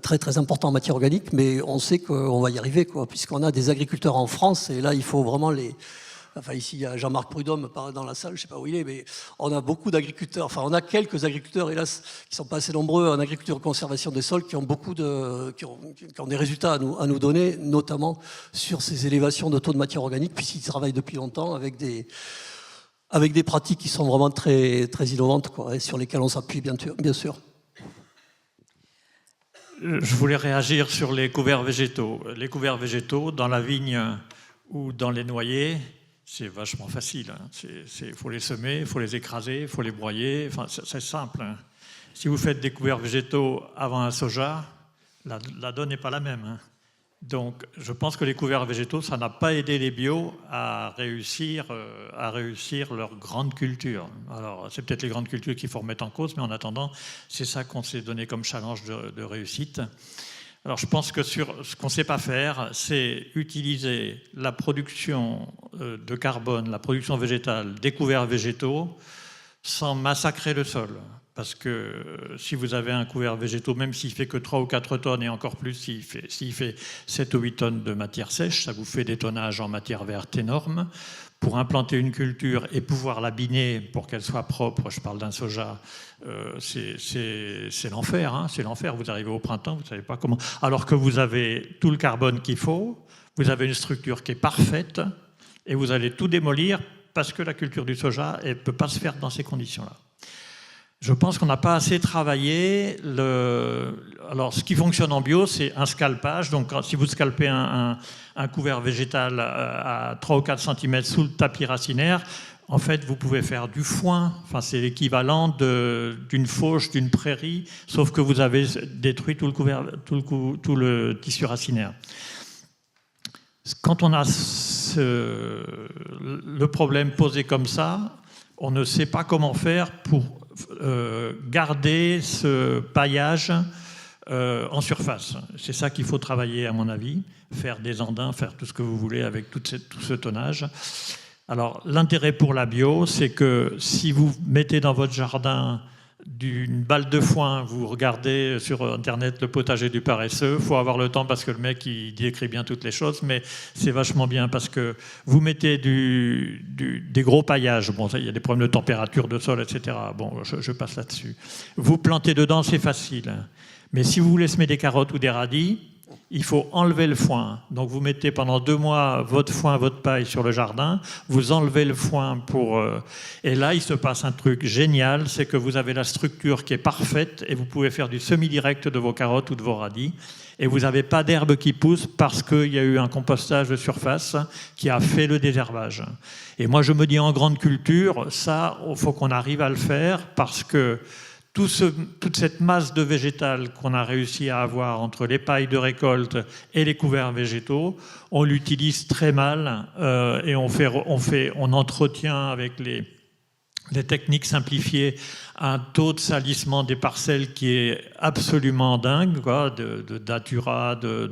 très très important en matière organique, mais on sait qu'on va y arriver, quoi, puisqu'on a des agriculteurs en France, et là il faut vraiment les... Enfin, ici, il y a Jean-Marc Prudhomme dans la salle, je ne sais pas où il est, mais on a beaucoup d'agriculteurs, enfin, on a quelques agriculteurs, hélas, qui ne sont pas assez nombreux en agriculture de conservation des sols, qui ont des résultats à nous donner, notamment sur ces élévations de taux de matière organique, puisqu'ils travaillent depuis longtemps avec avec des pratiques qui sont vraiment très, très innovantes, quoi, et sur lesquelles on s'appuie bien sûr. Je voulais réagir sur les couverts végétaux. Les couverts végétaux, dans la vigne ou dans les noyers, c'est vachement facile. Il faut les semer, il faut les écraser, il faut les broyer. Enfin, c'est simple. Hein. Si vous faites des couverts végétaux avant un soja, la donne n'est pas la même. Hein. Donc, je pense que les couverts végétaux, ça n'a pas aidé les bio à réussir leur grande culture. Alors, c'est peut-être les grandes cultures qu'il faut remettre en cause, mais en attendant, c'est ça qu'on s'est donné comme challenge de réussite. Alors, je pense que ce qu'on ne sait pas faire, c'est utiliser la production de carbone, la production végétale des couverts végétaux, sans massacrer le sol. Parce que si vous avez un couvert végétaux, même s'il fait que 3 ou 4 tonnes, et encore plus s'il fait 7 ou 8 tonnes de matière sèche, ça vous fait des tonnages en matière verte énormes. Pour implanter une culture et pouvoir la biner pour qu'elle soit propre, je parle d'un soja, c'est l'enfer. Hein, c'est l'enfer. Vous arrivez au printemps, vous ne savez pas comment. Alors que vous avez tout le carbone qu'il faut, vous avez une structure qui est parfaite, et vous allez tout démolir parce que la culture du soja ne peut pas se faire dans ces conditions-là. Je pense qu'on n'a pas assez travaillé. Alors, ce qui fonctionne en bio, c'est un scalpage. Donc, si vous scalpez un couvert végétal à 3 ou 4 cm sous le tapis racinaire, en fait, vous pouvez faire du foin. Enfin, c'est l'équivalent d'une fauche, d'une prairie, sauf que vous avez détruit tout le tissu racinaire. Quand on a le problème posé comme ça, on ne sait pas comment faire pour garder ce paillage en surface. C'est ça qu'il faut travailler, à mon avis, faire des andins, faire tout ce que vous voulez avec tout ce tonnage. Alors, l'intérêt pour la bio, c'est que si vous mettez dans votre jardin d'une balle de foin, vous regardez sur Internet le potager du paresseux, il faut avoir le temps parce que le mec, il décrit bien toutes les choses, mais c'est vachement bien parce que vous mettez des gros paillages, bon, il y a des problèmes de température, de sol, etc. Bon, je passe là-dessus. Vous plantez dedans, c'est facile. Mais si vous voulez semer des carottes ou des radis, il faut enlever le foin. Donc vous mettez pendant 2 mois votre foin, votre paille sur le jardin, vous enlevez le foin et là, il se passe un truc génial, c'est que vous avez la structure qui est parfaite et vous pouvez faire du semi-direct de vos carottes ou de vos radis. Et vous n'avez pas d'herbe qui pousse parce qu'il y a eu un compostage de surface qui a fait le désherbage. Et moi, je me dis en grande culture, ça, il faut qu'on arrive à le faire parce que toute cette masse de végétal qu'on a réussi à avoir entre les pailles de récolte et les couverts végétaux, on l'utilise très mal et on entretient avec les techniques simplifiées un taux de salissement des parcelles qui est absolument dingue, quoi, de datura, de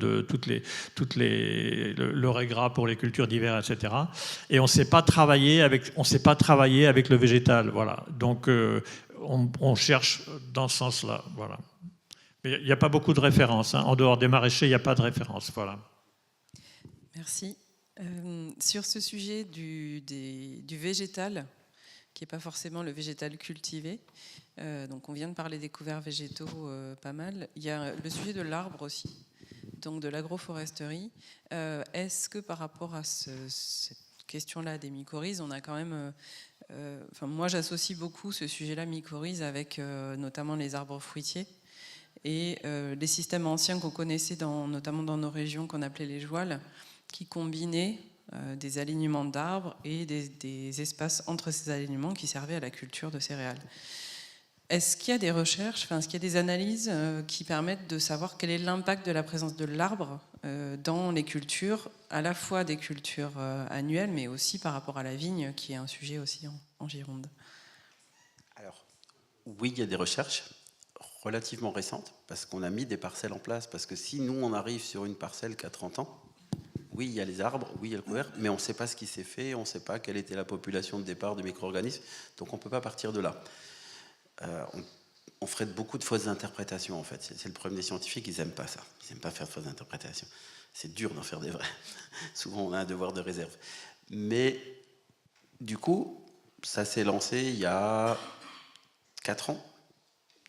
le régras pour les cultures d'hiver, etc. Et on ne sait pas travailler avec le végétal, voilà. Donc on cherche dans ce sens-là, voilà. Mais il n'y a pas beaucoup de références, hein. En dehors des maraîchers, il n'y a pas de références, voilà. Merci. Sur ce sujet du végétal, qui n'est pas forcément le végétal cultivé, donc on vient de parler des couverts végétaux pas mal, il y a le sujet de l'arbre aussi, donc de l'agroforesterie. Est-ce que par rapport à cette question-là des mycorhizes, on a quand même... moi, j'associe beaucoup ce sujet-là, mycorhizes, avec notamment les arbres fruitiers et les systèmes anciens qu'on connaissait, notamment dans nos régions, qu'on appelait les jouals, qui combinaient des alignements d'arbres et des espaces entre ces alignements qui servaient à la culture de céréales. Est-ce qu'il y a des recherches, est-ce qu'il y a des analyses qui permettent de savoir quel est l'impact de la présence de l'arbre dans les cultures, à la fois des cultures annuelles, mais aussi par rapport à la vigne, qui est un sujet aussi en Gironde? Alors, oui, il y a des recherches relativement récentes, parce qu'on a mis des parcelles en place, parce que si nous, on arrive sur une parcelle qui a 30 ans, oui, il y a les arbres, oui, il y a le couvert, mais on ne sait pas ce qui s'est fait, on ne sait pas quelle était la population de départ de micro-organismes, donc on ne peut pas partir de là. On ferait beaucoup de fausses interprétations, en fait. C'est le problème des scientifiques, ils n'aiment pas ça. Ils n'aiment pas faire de fausses interprétations. C'est dur d'en faire des vraies. Souvent, on a un devoir de réserve. Mais, du coup, ça s'est lancé il y a 4 ans.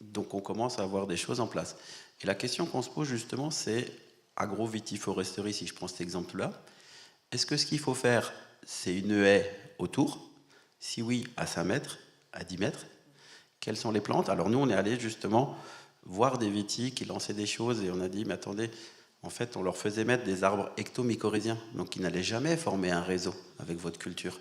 Donc, on commence à avoir des choses en place. Et la question qu'on se pose, justement, c'est agro-vitiforesterie, si je prends cet exemple-là. Est-ce que ce qu'il faut faire, c'est une haie autour? Si oui, à 5 mètres, à 10 mètres. Quelles sont les plantes? Alors nous, on est allé justement voir des vitis qui lançaient des choses et on a dit, mais attendez, en fait, on leur faisait mettre des arbres ectomycorhiziens, donc ils n'allaient jamais former un réseau avec votre culture.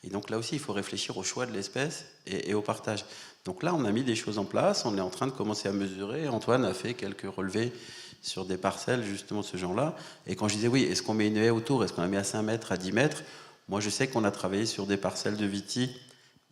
Et donc là aussi, il faut réfléchir au choix de l'espèce et au partage. Donc là, on a mis des choses en place, on est en train de commencer à mesurer. Antoine a fait quelques relevés sur des parcelles, justement, de ce genre-là. Et quand je disais, oui, est-ce qu'on met une haie autour? Est-ce qu'on la met à 5 mètres, à 10 mètres? Moi, je sais qu'on a travaillé sur des parcelles de vitis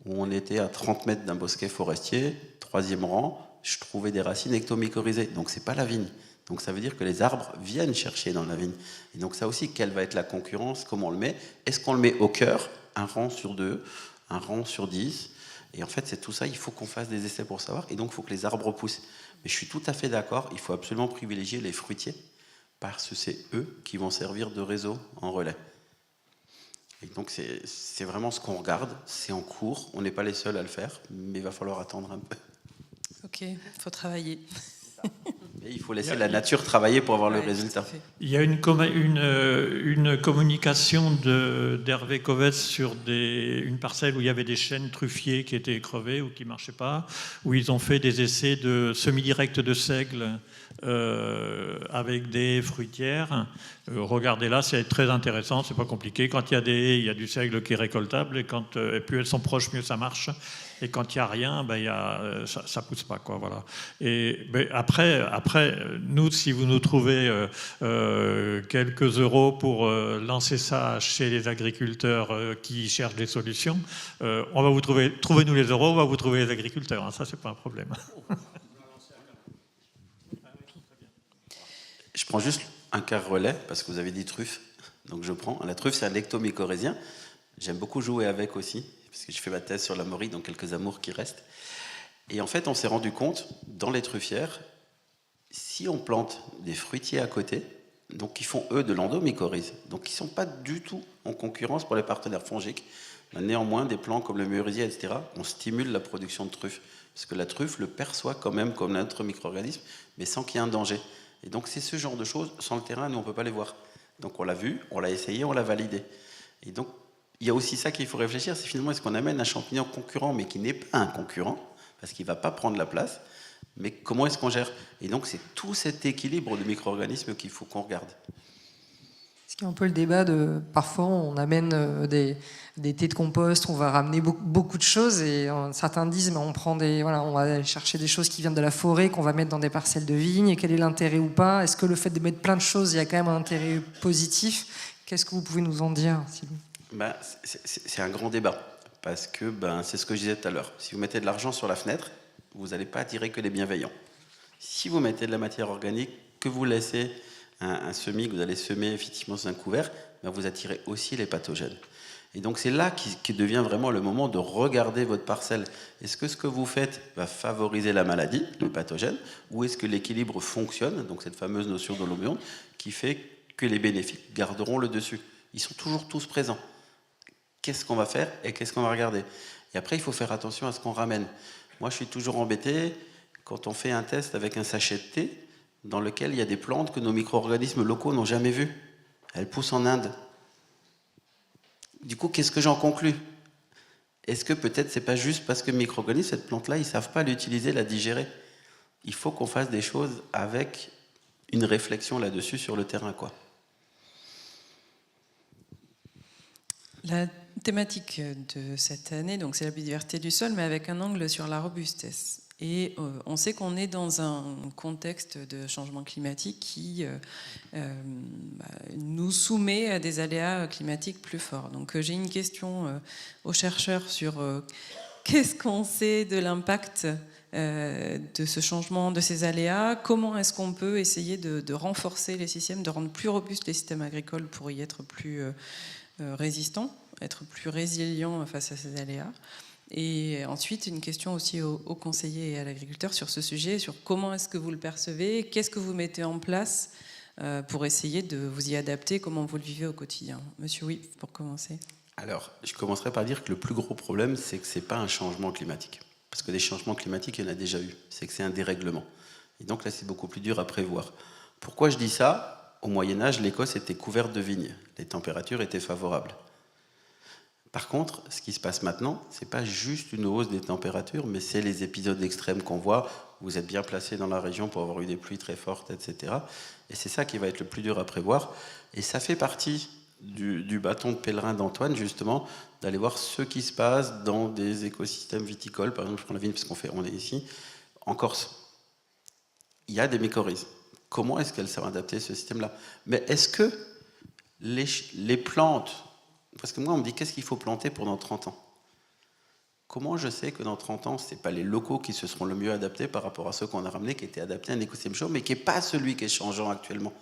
où on était à 30 mètres d'un bosquet forestier, 3e rang, je trouvais des racines ectomycorhizées. Donc, c'est pas la vigne. Donc, ça veut dire que les arbres viennent chercher dans la vigne. Et donc, ça aussi, quelle va être la concurrence? Comment on le met? Est-ce qu'on le met au cœur? Un rang sur 2, un rang sur 10. Et en fait, c'est tout ça, il faut qu'on fasse des essais pour savoir. Et donc, il faut que les arbres poussent. Mais je suis tout à fait d'accord, il faut absolument privilégier les fruitiers, parce que c'est eux qui vont servir de réseau en relais. Et donc, c'est vraiment ce qu'on regarde, c'est en cours. On n'est pas les seuls à le faire, mais il va falloir attendre un peu. Ok, il faut travailler. Et il faut laisser la nature travailler pour avoir le Ouais, résultat. tout à fait. Il y a une communication d'Hervé Covès sur une parcelle où il y avait des chênes truffiers qui étaient crevés ou qui ne marchaient pas, où ils ont fait des essais de semi-direct de seigle avec des fruitières. Regardez-là, c'est très intéressant, c'est pas compliqué. Quand il y a des haies, il y a du seigle qui est récoltable, et plus elles sont proches, mieux ça marche. Et quand il n'y a rien, ça ne pousse pas, quoi, voilà. Et après, nous, si vous nous trouvez quelques euros pour lancer ça chez les agriculteurs qui cherchent des solutions, on va vous trouvez-nous les euros, on va vous trouver les agriculteurs, hein, ça, c'est pas un problème. Je prends juste un quart relais, parce que vous avez dit truffe, donc je prends. La truffe, c'est un ectomycorhizien. J'aime beaucoup jouer avec aussi, parce que je fais ma thèse sur la morille, donc quelques amours qui restent. Et en fait, on s'est rendu compte, dans les truffières, si on plante des fruitiers à côté, donc qui font, eux, de l'endomycorhize, donc qui ne sont pas du tout en concurrence pour les partenaires fongiques, néanmoins, des plants comme le mûrisier, etc., on stimule la production de truffes, parce que la truffe le perçoit quand même comme notre micro-organisme, mais sans qu'il y ait un danger. Et donc, c'est ce genre de choses, sans le terrain, nous, on ne peut pas les voir. Donc, on l'a vu, on l'a essayé, on l'a validé. Et donc, il y a aussi ça qu'il faut réfléchir, c'est finalement, est-ce qu'on amène un champignon concurrent, mais qui n'est pas un concurrent, parce qu'il ne va pas prendre la place, mais comment est-ce qu'on gère? Et donc, c'est tout cet équilibre de micro-organismes qu'il faut qu'on regarde. Ce qui est un peu le débat de... Parfois, on amène des thés de compost, on va ramener beaucoup de choses, et certains disent, mais on va aller chercher des choses qui viennent de la forêt, qu'on va mettre dans des parcelles de vignes, et quel est l'intérêt ou pas? Est-ce que le fait de mettre plein de choses, il y a quand même un intérêt positif? Qu'est-ce que vous pouvez nous en dire, Sylvie? C'est un grand débat, parce que c'est ce que je disais tout à l'heure. Si vous mettez de l'argent sur la fenêtre, vous n'allez pas attirer que les bienveillants. Si vous mettez de la matière organique, que vous laissez un semis, que vous allez semer effectivement dans un couvert, vous attirez aussi les pathogènes. Et donc c'est là qui devient vraiment le moment de regarder votre parcelle. Est-ce que ce que vous faites va favoriser la maladie, le pathogène, ou est-ce que l'équilibre fonctionne, donc cette fameuse notion de l'homéon, qui fait que les bénéfiques garderont le dessus? Ils sont toujours tous présents. Qu'est-ce qu'on va faire et qu'est-ce qu'on va regarder? Et après, il faut faire attention à ce qu'on ramène. Moi, je suis toujours embêté quand on fait un test avec un sachet de thé dans lequel il y a des plantes que nos micro-organismes locaux n'ont jamais vues. Elles poussent en Inde. Du coup, qu'est-ce que j'en conclus? Est-ce que peut-être c'est pas juste parce que micro-organismes, cette plante-là, ils ne savent pas l'utiliser, la digérer? Il faut qu'on fasse des choses avec une réflexion là-dessus sur le terrain, quoi. La thématique de cette année, donc c'est la biodiversité du sol, mais avec un angle sur la robustesse. Et on sait qu'on est dans un contexte de changement climatique qui nous soumet à des aléas climatiques plus forts. Donc j'ai une question aux chercheurs sur qu'est-ce qu'on sait de l'impact de ce changement, de ces aléas? Comment est-ce qu'on peut essayer de renforcer les systèmes, de rendre plus robustes les systèmes agricoles pour y être plus résistants, être plus résilients face à ces aléas? Et ensuite, une question aussi aux conseillers et à l'agriculteur sur ce sujet, sur comment est-ce que vous le percevez, qu'est-ce que vous mettez en place pour essayer de vous y adapter, comment vous le vivez au quotidien. Monsieur Oui, pour commencer. Alors, je commencerai par dire que le plus gros problème, c'est que ce n'est pas un changement climatique. Parce que des changements climatiques, il y en a déjà eu. C'est que c'est un dérèglement. Et donc là, c'est beaucoup plus dur à prévoir. Pourquoi je dis ça? Au Moyen-Âge, l'Écosse était couverte de vignes. Les températures étaient favorables. Par contre, ce qui se passe maintenant, c'est pas juste une hausse des températures, mais c'est les épisodes extrêmes qu'on voit. Vous êtes bien placé dans la région pour avoir eu des pluies très fortes, etc. Et c'est ça qui va être le plus dur à prévoir. Et ça fait partie du bâton de pèlerin d'Antoine, justement, d'aller voir ce qui se passe dans des écosystèmes viticoles. Par exemple, je prends la vigne parce on est ici, en Corse. Il y a des mycorhizes. Comment est-ce qu'elles sont adaptées à ce système-là? Mais est-ce que les plantes... Parce que moi, on me dit, qu'est-ce qu'il faut planter pour dans 30 ans? Comment je sais que dans 30 ans, ce n'est pas les locaux qui se seront le mieux adaptés par rapport à ceux qu'on a ramenés, qui étaient adaptés à un écosystème chaud, mais qui n'est pas celui qui est changeant actuellement?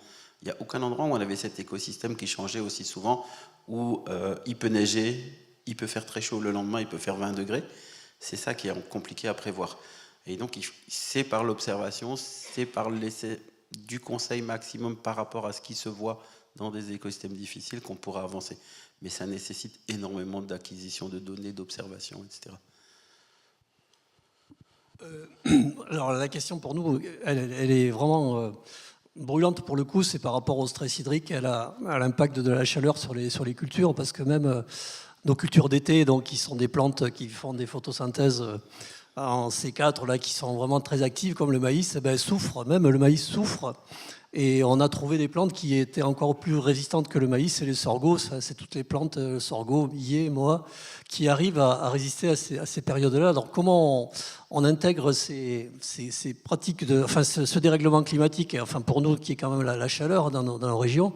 Il n'y a aucun endroit où on avait cet écosystème qui changeait aussi souvent, où il peut neiger, il peut faire très chaud le lendemain, il peut faire 20 degrés. C'est ça qui est compliqué à prévoir. Et donc, c'est par l'observation, c'est par l'essai du conseil maximum par rapport à ce qui se voit dans des écosystèmes difficiles qu'on pourra avancer. Mais ça nécessite énormément d'acquisition de données, d'observation, etc. Alors la question pour nous, elle est vraiment brûlante pour le coup, c'est par rapport au stress hydrique et à l'impact de la chaleur sur les cultures, parce que même nos cultures d'été, donc qui sont des plantes qui font des photosynthèses en C4, là, qui sont vraiment très actives, comme le maïs, souffrent, même le maïs souffre. Et on a trouvé des plantes qui étaient encore plus résistantes que le maïs, c'est les sorgho, c'est toutes les plantes, sorgho, millet, moa, qui arrivent à résister à ces périodes-là. Alors comment on intègre ces pratiques, ce dérèglement climatique, enfin pour nous qui est quand même la chaleur dans nos régions?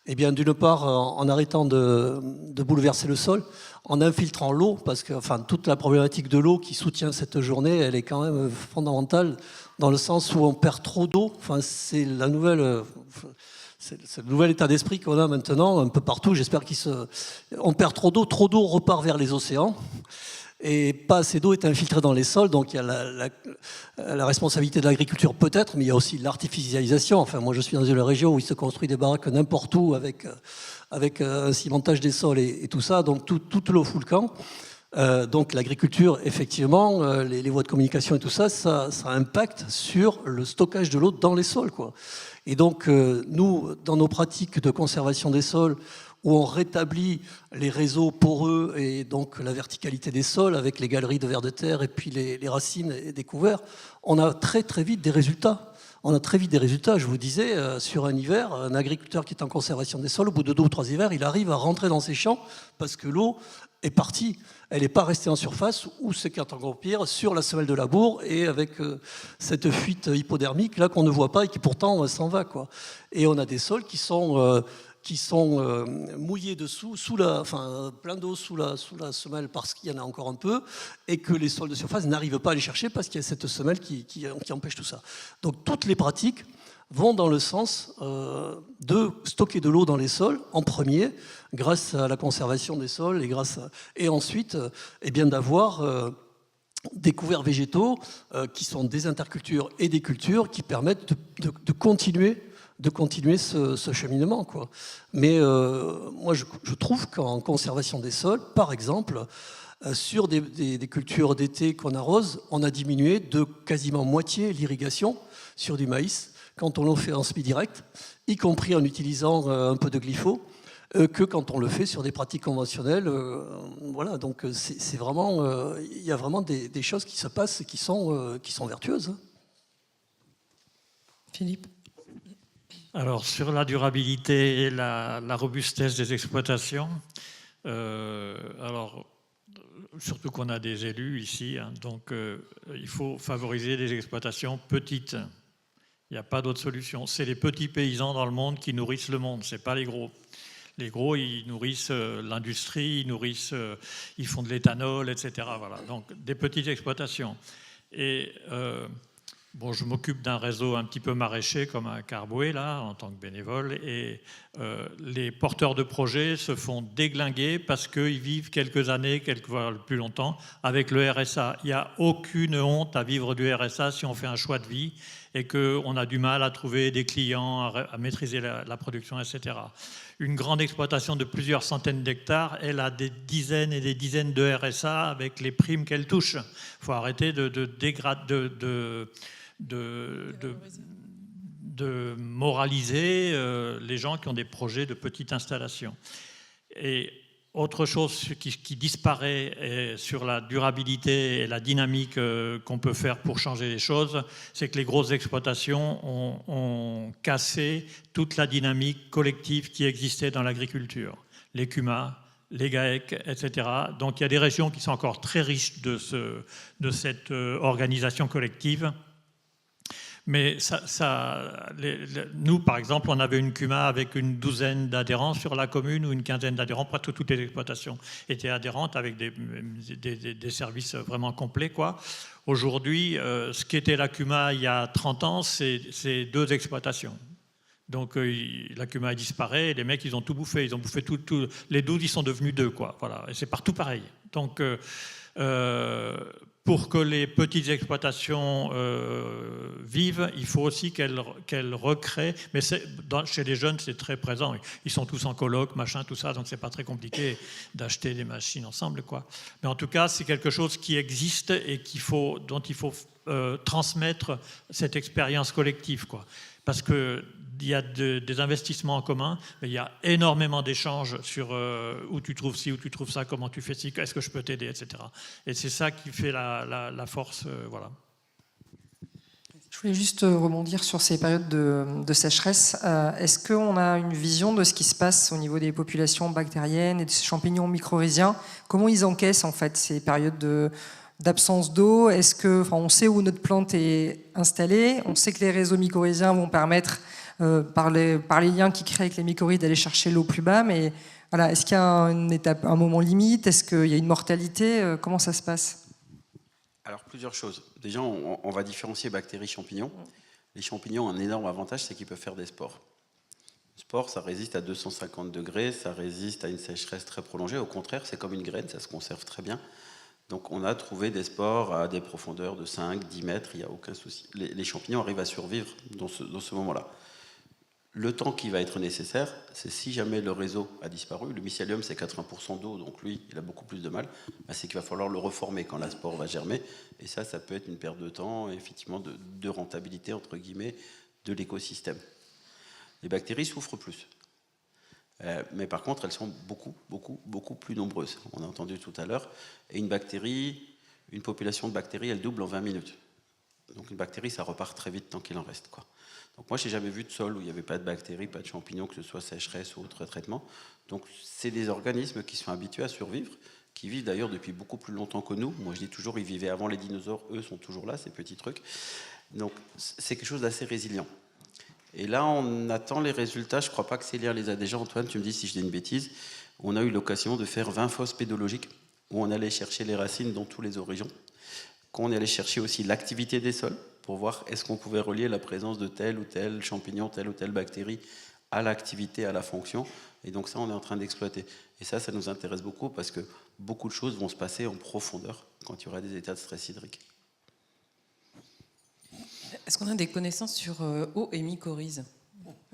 Eh bien, d'une part, en arrêtant de bouleverser le sol, en infiltrant l'eau, parce que toute la problématique de l'eau qui soutient cette journée, elle est quand même fondamentale, dans le sens où on perd trop d'eau. C'est le nouvel état d'esprit qu'on a maintenant, un peu partout. J'espère on perd trop d'eau repart vers les océans. Et pas assez d'eau est infiltrée dans les sols, donc il y a la responsabilité de l'agriculture peut-être, mais il y a aussi l'artificialisation. Enfin, moi je suis dans une région où il se construit des baraques n'importe où avec un cimentage des sols et tout ça, donc toute l'eau fout le camp. Donc l'agriculture, effectivement, les voies de communication et tout ça, ça impacte sur le stockage de l'eau dans les sols, quoi. Et donc nous, dans nos pratiques de conservation des sols, où on rétablit les réseaux poreux et donc la verticalité des sols avec les galeries de vers de terre et puis les racines et des couverts, on a très très vite des résultats. On a très vite des résultats. Je vous disais, sur un hiver, un agriculteur qui est en conservation des sols, au bout de 2 ou 3 hivers, il arrive à rentrer dans ses champs parce que l'eau est partie. Elle n'est pas restée en surface, ou c'est encore pire, sur la semelle de labour et avec cette fuite hypodermique là qu'on ne voit pas et qui pourtant s'en va, quoi. Et on a des sols qui sont mouillés dessous, plein d'eau sous la semelle parce qu'il y en a encore un peu, et que les sols de surface n'arrivent pas à les chercher parce qu'il y a cette semelle qui empêche tout ça. Donc toutes les pratiques vont dans le sens de stocker de l'eau dans les sols en premier, grâce à la conservation des sols et ensuite d'avoir des couverts végétaux qui sont des intercultures et des cultures qui permettent de continuer ce cheminement, quoi. Mais moi, je trouve qu'en conservation des sols, par exemple, sur des cultures d'été qu'on arrose, on a diminué de quasiment moitié l'irrigation sur du maïs quand on le fait en semi-direct, y compris en utilisant un peu de glypho, que quand on le fait sur des pratiques conventionnelles. Voilà, donc c'est vraiment, il y a vraiment des choses qui se passent et qui sont vertueuses. Philippe? Alors, sur la durabilité et la robustesse des exploitations, surtout qu'on a des élus ici, donc il faut favoriser des exploitations petites. Il n'y a pas d'autre solution. C'est les petits paysans dans le monde qui nourrissent le monde, ce n'est pas les gros. Les gros, ils nourrissent l'industrie, ils font de l'éthanol, etc. Voilà. Donc, des petites exploitations. Et je m'occupe d'un réseau un petit peu maraîcher comme un Carboué, là, en tant que bénévole. Et les porteurs de projets se font déglinguer parce qu'ils vivent quelques années, quelquefois plus longtemps, avec le RSA. Il n'y a aucune honte à vivre du RSA si on fait un choix de vie et qu'on a du mal à trouver des clients, à maîtriser la production, etc. Une grande exploitation de plusieurs centaines d'hectares, elle a des dizaines et des dizaines de RSA avec les primes qu'elle touche. Il faut arrêter de moraliser les gens qui ont des projets de petite installation. Et Autre chose qui disparaît sur la durabilité et la dynamique qu'on peut faire pour changer les choses, c'est que les grosses exploitations ont cassé toute la dynamique collective qui existait dans l'agriculture. Les CUMA, les GAEC, etc. Donc il y a des régions qui sont encore très riches de cette organisation collective. Mais nous, par exemple, on avait une CUMA avec une douzaine d'adhérents sur la commune ou une quinzaine d'adhérents. Presque toutes les exploitations étaient adhérentes avec des services vraiment complets, quoi. Aujourd'hui, ce qui était la CUMA il y a 30 ans, c'est 2 exploitations. Donc la CUMA a disparu et les mecs, ils ont tout bouffé. Ils ont bouffé tout. Les 12, ils sont devenus 2, quoi. Voilà. Et c'est partout pareil. Donc pour que les petites exploitations vivent, il faut aussi qu'elles recréent. Mais chez les jeunes, c'est très présent. Ils sont tous en coloc, machin, tout ça, donc c'est pas très compliqué d'acheter des machines ensemble, quoi. Mais en tout cas, c'est quelque chose qui existe et dont il faut transmettre cette expérience collective, quoi. Parce qu'il y a des investissements en commun, mais il y a énormément d'échanges sur où tu trouves ci, où tu trouves ça, comment tu fais ci, est-ce que je peux t'aider, etc. Et c'est ça qui fait la force, voilà. Je voulais juste rebondir sur ces périodes de sécheresse. Est-ce qu'on a une vision de ce qui se passe au niveau des populations bactériennes et des champignons mycorhiziens? Comment ils encaissent en fait ces périodes d'absence d'eau? Est-ce que, enfin, on sait où notre plante est installée? On sait que les réseaux mycorhiziens vont permettre, par les liens qu'ils créent avec les mycorhizes, d'aller chercher l'eau plus bas. Mais voilà, est-ce qu'il y a un moment limite? Est-ce qu'il y a une mortalité? Comment ça se passe? Alors, plusieurs choses. Déjà, on va différencier bactéries, champignons. Les champignons ont un énorme avantage, c'est qu'ils peuvent faire des spores. Le spore, ça résiste à 250 degrés, ça résiste à une sécheresse très prolongée. Au contraire, c'est comme une graine, ça se conserve très bien. Donc on a trouvé des spores à des profondeurs de 5, 10 mètres, il n'y a aucun souci. Les champignons arrivent à survivre dans ce moment-là. Le temps qui va être nécessaire, c'est si jamais le réseau a disparu, le mycélium c'est 80% d'eau, donc lui il a beaucoup plus de mal, c'est qu'il va falloir le reformer quand la spore va germer, et ça peut être une perte de temps, et effectivement de rentabilité entre guillemets de l'écosystème. Les bactéries souffrent plus. Mais par contre, elles sont beaucoup plus nombreuses. On a entendu tout à l'heure. Et une population de bactéries, elle double en 20 minutes. Donc une bactérie, ça repart très vite tant qu'il en reste, quoi. Donc moi, je n'ai jamais vu de sol où il n'y avait pas de bactéries, pas de champignons, que ce soit sécheresse ou autre traitement. Donc c'est des organismes qui sont habitués à survivre, qui vivent d'ailleurs depuis beaucoup plus longtemps que nous. Moi, je dis toujours, ils vivaient avant les dinosaures. Eux sont toujours là, ces petits trucs. Donc c'est quelque chose d'assez résilient. Et là, on attend les résultats. Je ne crois pas que Célia les a déjà. Antoine, tu me dis si je dis une bêtise. On a eu l'occasion de faire 20 fosses pédologiques où on allait chercher les racines dans tous les horizons. Qu'on allait chercher aussi l'activité des sols pour voir est-ce qu'on pouvait relier la présence de tel ou tel champignon, telle ou telle bactérie à l'activité, à la fonction. Et donc ça, on est en train d'exploiter. Et ça nous intéresse beaucoup parce que beaucoup de choses vont se passer en profondeur quand il y aura des états de stress hydrique. Est-ce qu'on a des connaissances sur eau et mycorhizes?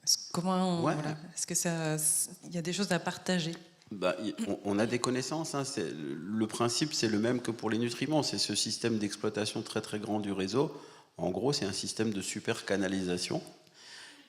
Est-ce qu'il y a des choses à partager? On a des connaissances. Hein. Le principe, c'est le même que pour les nutriments. C'est ce système d'exploitation très très grand du réseau. En gros, c'est un système de super canalisation.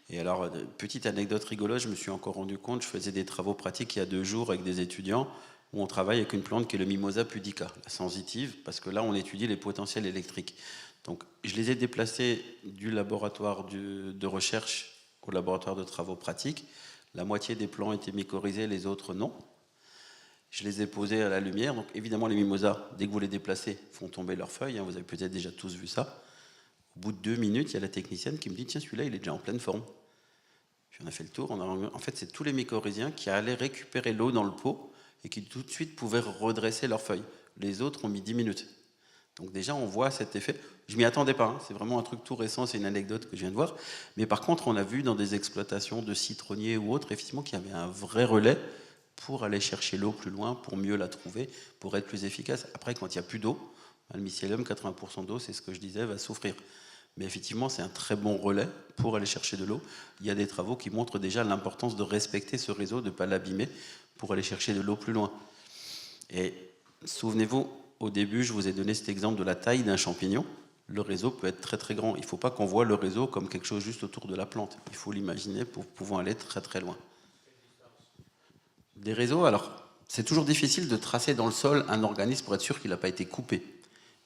Et alors, petite anecdote rigolote, je me suis encore rendu compte, je faisais des travaux pratiques il y a 2 jours avec des étudiants où on travaille avec une plante qui est le Mimosa pudica, la sensitive, parce que là, on étudie les potentiels électriques. Donc, je les ai déplacés du laboratoire de recherche au laboratoire de travaux pratiques. La moitié des plants étaient mycorhizés, les autres non. Je les ai posés à la lumière. Donc, évidemment, les mimosas, dès que vous les déplacez, font tomber leurs feuilles. Hein, vous avez peut-être déjà tous vu ça. Au bout de 2 minutes, il y a la technicienne qui me dit « Tiens, celui-là, il est déjà en pleine forme. » Puis on a fait le tour. En fait, c'est tous les mycorhiziens qui allaient récupérer l'eau dans le pot et qui tout de suite pouvaient redresser leurs feuilles. Les autres ont mis 10 minutes. Donc déjà, on voit cet effet. Je m'y attendais pas, hein. C'est vraiment un truc tout récent, c'est une anecdote que je viens de voir. Mais par contre, on a vu dans des exploitations de citronniers ou autres, effectivement, qu'il y avait un vrai relais pour aller chercher l'eau plus loin, pour mieux la trouver, pour être plus efficace. Après, quand il n'y a plus d'eau, le mycélium, 80% d'eau, c'est ce que je disais, va souffrir. Mais effectivement, c'est un très bon relais pour aller chercher de l'eau. Il y a des travaux qui montrent déjà l'importance de respecter ce réseau, de ne pas l'abîmer, pour aller chercher de l'eau plus loin. Et souvenez-vous, au début, je vous ai donné cet exemple de la taille d'un champignon. Le réseau peut être très très grand. Il ne faut pas qu'on voit le réseau comme quelque chose juste autour de la plante. Il faut l'imaginer pour pouvoir aller très très loin. Des réseaux, alors, C'est toujours difficile de tracer dans le sol un organisme pour être sûr qu'il n'a pas été coupé.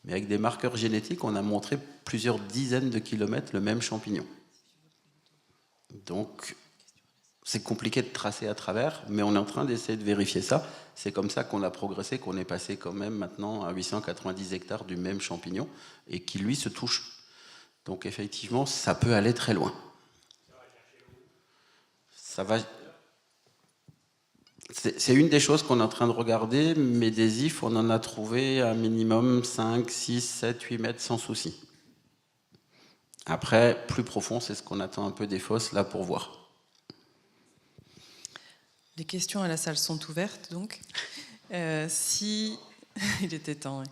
Mais avec des marqueurs génétiques, on a montré plusieurs dizaines de kilomètres le même champignon. Donc, c'est compliqué de tracer à travers, mais on est en train d'essayer de vérifier ça. C'est comme ça qu'on a progressé, qu'on est passé quand même maintenant à 890 hectares du même champignon, et qui, lui, se touche. Donc, effectivement, ça peut aller très loin. Ça va... C'est une des choses qu'on est en train de regarder, mais des ifs, on en a trouvé un minimum 5, 6, 7, 8 mètres sans souci. Après, plus profond, c'est ce qu'on attend un peu des fosses là pour voir. Les questions à la salle sont ouvertes, donc. Si... Il était temps, oui.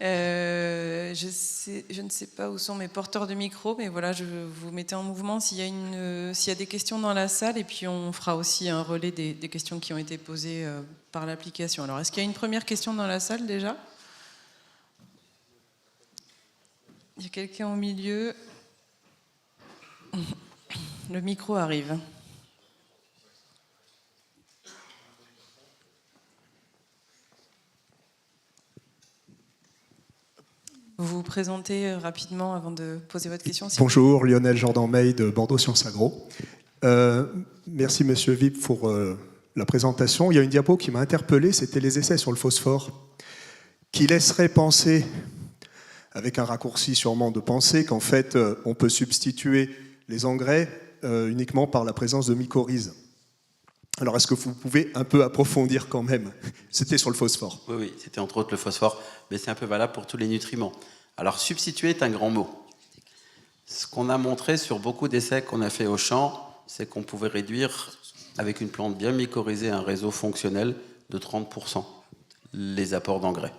Je ne sais pas où sont mes porteurs de micro, mais voilà, je vous mettez en mouvement s'il y a des questions dans la salle, et puis on fera aussi un relais des questions qui ont été posées par l'application. Alors, est-ce qu'il y a une première question dans la salle déjà? Il y a quelqu'un au milieu. Le micro arrive. Vous vous présentez rapidement avant de poser votre question. Bonjour, Lionel Jordan-May de Bordeaux Sciences Agro. Merci Monsieur Vip pour la présentation. Il y a une diapo qui m'a interpellé, c'était les essais sur le phosphore, qui laisserait penser, avec un raccourci sûrement de penser, qu'en fait on peut substituer les engrais uniquement par la présence de mycorhizes. Alors est-ce que vous pouvez un peu approfondir quand même? C'était sur le phosphore. Oui, c'était entre autres le phosphore, mais c'est un peu valable pour tous les nutriments. Alors substituer est un grand mot. Ce qu'on a montré sur beaucoup d'essais qu'on a fait au champ, c'est qu'on pouvait réduire, avec une plante bien mycorhizée, un réseau fonctionnel de 30% les apports d'engrais.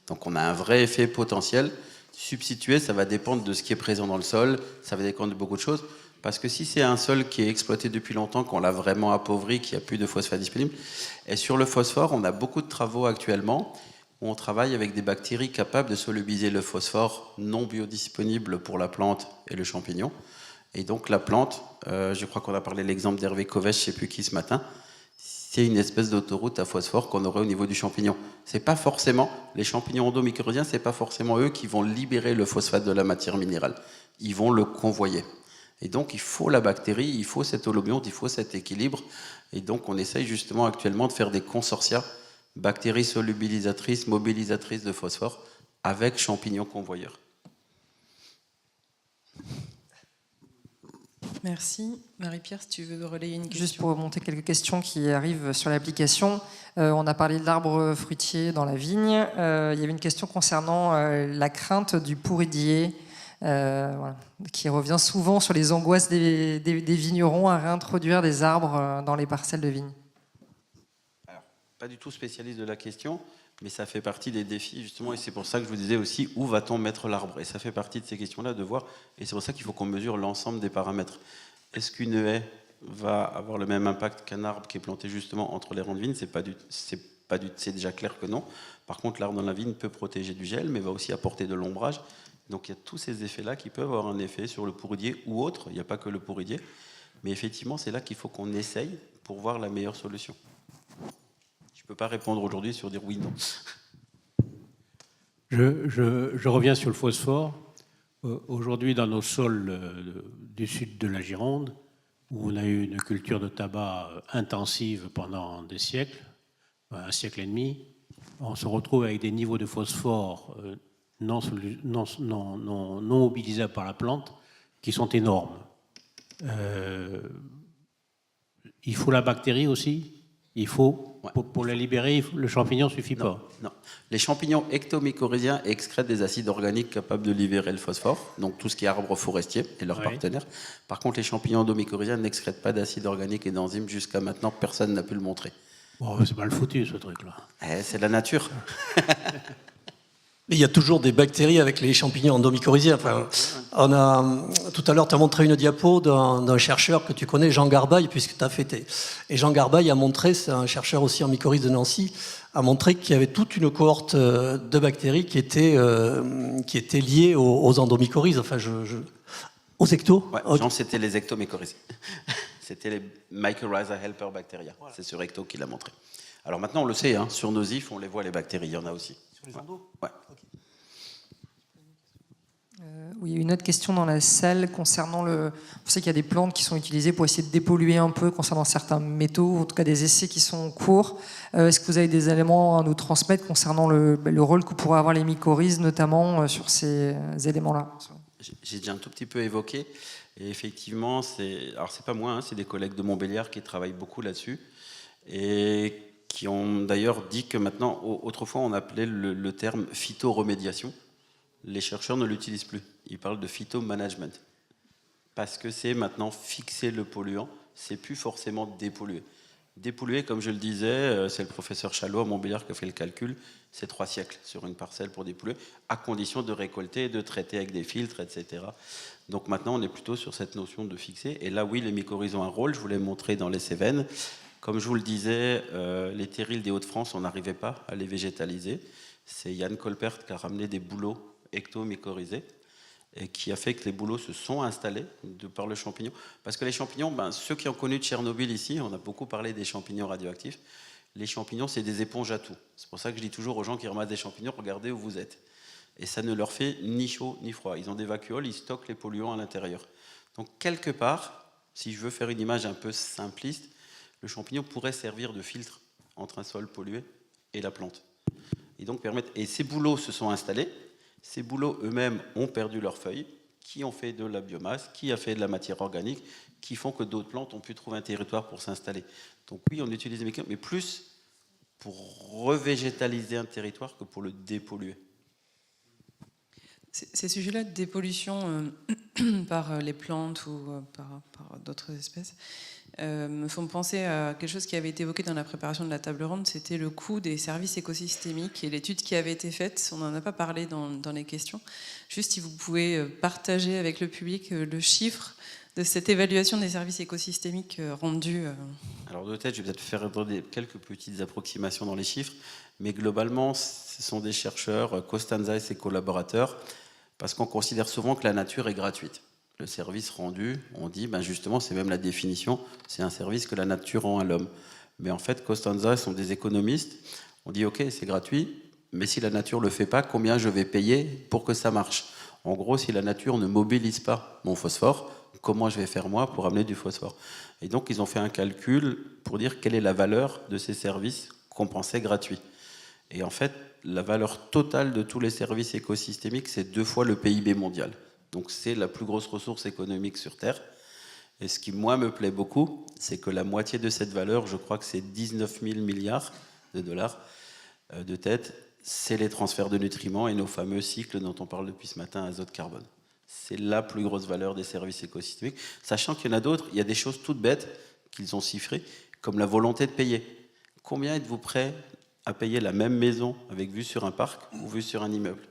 Donc on a un vrai effet potentiel. Substituer, ça va dépendre de ce qui est présent dans le sol, ça va dépendre de beaucoup de choses. Parce que si c'est un sol qui est exploité depuis longtemps, qu'on l'a vraiment appauvri, qu'il n'y a plus de phosphate disponible, et sur le phosphore, on a beaucoup de travaux actuellement où on travaille avec des bactéries capables de solubiliser le phosphore non biodisponible pour la plante et le champignon. Et donc la plante, je crois qu'on a parlé de l'exemple d'Hervé Kovesh, je ne sais plus qui ce matin, c'est une espèce d'autoroute à phosphore qu'on aurait au niveau du champignon. C'est pas forcément, les champignons endomycorhiziens, c'est pas forcément eux qui vont libérer le phosphate de la matière minérale. Ils vont le convoyer. Et donc, il faut la bactérie, il faut cet holobionte, il faut cet équilibre. Et donc, on essaye justement actuellement de faire des consortia, bactéries solubilisatrices, mobilisatrices de phosphore, avec champignons convoyeurs. Merci. Marie-Pierre, si tu veux relayer une question. Juste pour remonter quelques questions qui arrivent sur l'application. On a parlé de l'arbre fruitier dans la vigne. Il y avait une question concernant la crainte du pourridier. Voilà, qui revient souvent sur les angoisses des vignerons à réintroduire des arbres dans les parcelles de vigne. Alors, pas du tout spécialiste de la question, mais ça fait partie des défis justement, et c'est pour ça que je vous disais aussi où va-t-on mettre l'arbre, et ça fait partie de ces questions-là de voir, et c'est pour ça qu'il faut qu'on mesure l'ensemble des paramètres. Est-ce qu'une haie va avoir le même impact qu'un arbre qui est planté justement entre les rangs de vigne? C'est déjà clair que non. Par contre, l'arbre dans la vigne peut protéger du gel, mais va aussi apporter de l'ombrage. Donc il y a tous ces effets-là qui peuvent avoir un effet sur le pourridier ou autre, il n'y a pas que le pourridier, mais effectivement c'est là qu'il faut qu'on essaye pour voir la meilleure solution. Je ne peux pas répondre aujourd'hui sur dire oui, non. Je reviens sur le phosphore. Aujourd'hui, dans nos sols du sud de la Gironde, où on a eu une culture de tabac intensive pendant des siècles, un siècle et demi, on se retrouve avec des niveaux de phosphore non mobilisables par la plante qui sont énormes. Il faut la bactérie aussi. Il faut, pour la libérer, le champignon ne suffit pas. Non. Les champignons ectomycorhiziens excrètent des acides organiques capables de libérer le phosphore, donc tout ce qui est arbres forestiers et leurs partenaires. Par contre, les champignons endomycorhiziens n'excrètent pas d'acides organiques et d'enzymes. Jusqu'à maintenant, personne n'a pu le montrer. Bon, c'est mal foutu, ce truc-là. C'est la nature. Mais il y a toujours des bactéries avec les champignons endomycorhiziens. Enfin, tout à l'heure, tu as montré une diapo d'un chercheur que tu connais, Jean Garbaille, puisque tu as fêté. Et Jean Garbaille a montré, c'est un chercheur aussi en mycorhize de Nancy, a montré qu'il y avait toute une cohorte de bactéries qui étaient liées aux endomycorhizes, enfin, aux ectos. Ouais, Jean, c'était les ectomycorhizes. C'était les Mycorrhiza helper bacteria. Voilà. C'est sur ecto qu'il a montré. Alors maintenant, on le sait, hein, sur nos ifs, on les voit, les bactéries, il y en a aussi. Sur les endos ? Ouais. Oui, il y a une autre question dans la salle concernant le... On sait qu'il y a des plantes qui sont utilisées pour essayer de dépolluer un peu concernant certains métaux, en tout cas des essais qui sont en cours. Est-ce que vous avez des éléments à nous transmettre concernant le rôle que pourraient avoir les mycorhizes, notamment sur ces éléments-là ? J'ai déjà un tout petit peu évoqué. Et effectivement, alors c'est pas moi, hein, c'est des collègues de Montbéliard qui travaillent beaucoup là-dessus et qui ont d'ailleurs dit que maintenant, autrefois, on appelait le terme phytoremédiation. Les chercheurs ne l'utilisent plus. Ils parlent de phytomanagement. Parce que c'est maintenant fixer le polluant, c'est plus forcément dépolluer. Dépolluer, comme je le disais, c'est le professeur Chalot à Montbéliard qui a fait le calcul, c'est 3 siècles sur une parcelle pour dépolluer, à condition de récolter, de traiter avec des filtres, etc. Donc maintenant, on est plutôt sur cette notion de fixer. Et là, oui, les mycorhizes ont un rôle, je vous l'ai montré dans les Cévennes. Comme je vous le disais, les terrils des Hauts-de-France, on n'arrivait pas à les végétaliser. C'est Yann Colpert qui a ramené des bouleaux ectomycorhizés et qui a fait que les bouleaux se sont installés par le champignon. Parce que les champignons, ceux qui ont connu Tchernobyl ici, on a beaucoup parlé des champignons radioactifs, les champignons, c'est des éponges à tout. C'est pour ça que je dis toujours aux gens qui ramassent des champignons, regardez où vous êtes. Et ça ne leur fait ni chaud ni froid. Ils ont des vacuoles, ils stockent les polluants à l'intérieur. Donc quelque part, si je veux faire une image un peu simpliste, le champignon pourrait servir de filtre entre un sol pollué et la plante. Et donc permettre. Et ces bouleaux se sont installés. Ces bouleaux eux-mêmes ont perdu leurs feuilles, qui ont fait de la biomasse, qui a fait de la matière organique, qui font que d'autres plantes ont pu trouver un territoire pour s'installer. Donc oui, on utilise des mécanismes, mais plus pour revégétaliser un territoire que pour le dépolluer. Ces sujets-là de dépollution par les plantes ou par d'autres espèces me font penser à quelque chose qui avait été évoqué dans la préparation de la table ronde, c'était le coût des services écosystémiques et l'étude qui avait été faite. On n'en a pas parlé dans les questions. Juste si vous pouvez partager avec le public le chiffre de cette évaluation des services écosystémiques rendus. Alors de tête, je vais peut-être faire quelques petites approximations dans les chiffres, mais globalement, ce sont des chercheurs, Costanza et ses collaborateurs, parce qu'on considère souvent que la nature est gratuite. Le service rendu, on dit, justement, c'est même la définition, c'est un service que la nature rend à l'homme. Mais en fait, Costanza sont des économistes. On dit, ok, c'est gratuit, mais si la nature ne le fait pas, combien je vais payer pour que ça marche ? En gros, si la nature ne mobilise pas mon phosphore, comment je vais faire moi pour amener du phosphore ? Et donc, ils ont fait un calcul pour dire quelle est la valeur de ces services qu'on pensait gratuits. Et en fait, la valeur totale de tous les services écosystémiques, c'est 2 fois le PIB mondial. Donc c'est la plus grosse ressource économique sur Terre. Et ce qui, moi, me plaît beaucoup, c'est que la moitié de cette valeur, je crois que c'est 19 000 milliards de dollars de tête, c'est les transferts de nutriments et nos fameux cycles dont on parle depuis ce matin, azote-carbone. C'est la plus grosse valeur des services écosystémiques, sachant qu'il y en a d'autres, il y a des choses toutes bêtes qu'ils ont chiffrées, comme la volonté de payer. Combien êtes-vous prêt à payer la même maison avec vue sur un parc ou vue sur un immeuble ?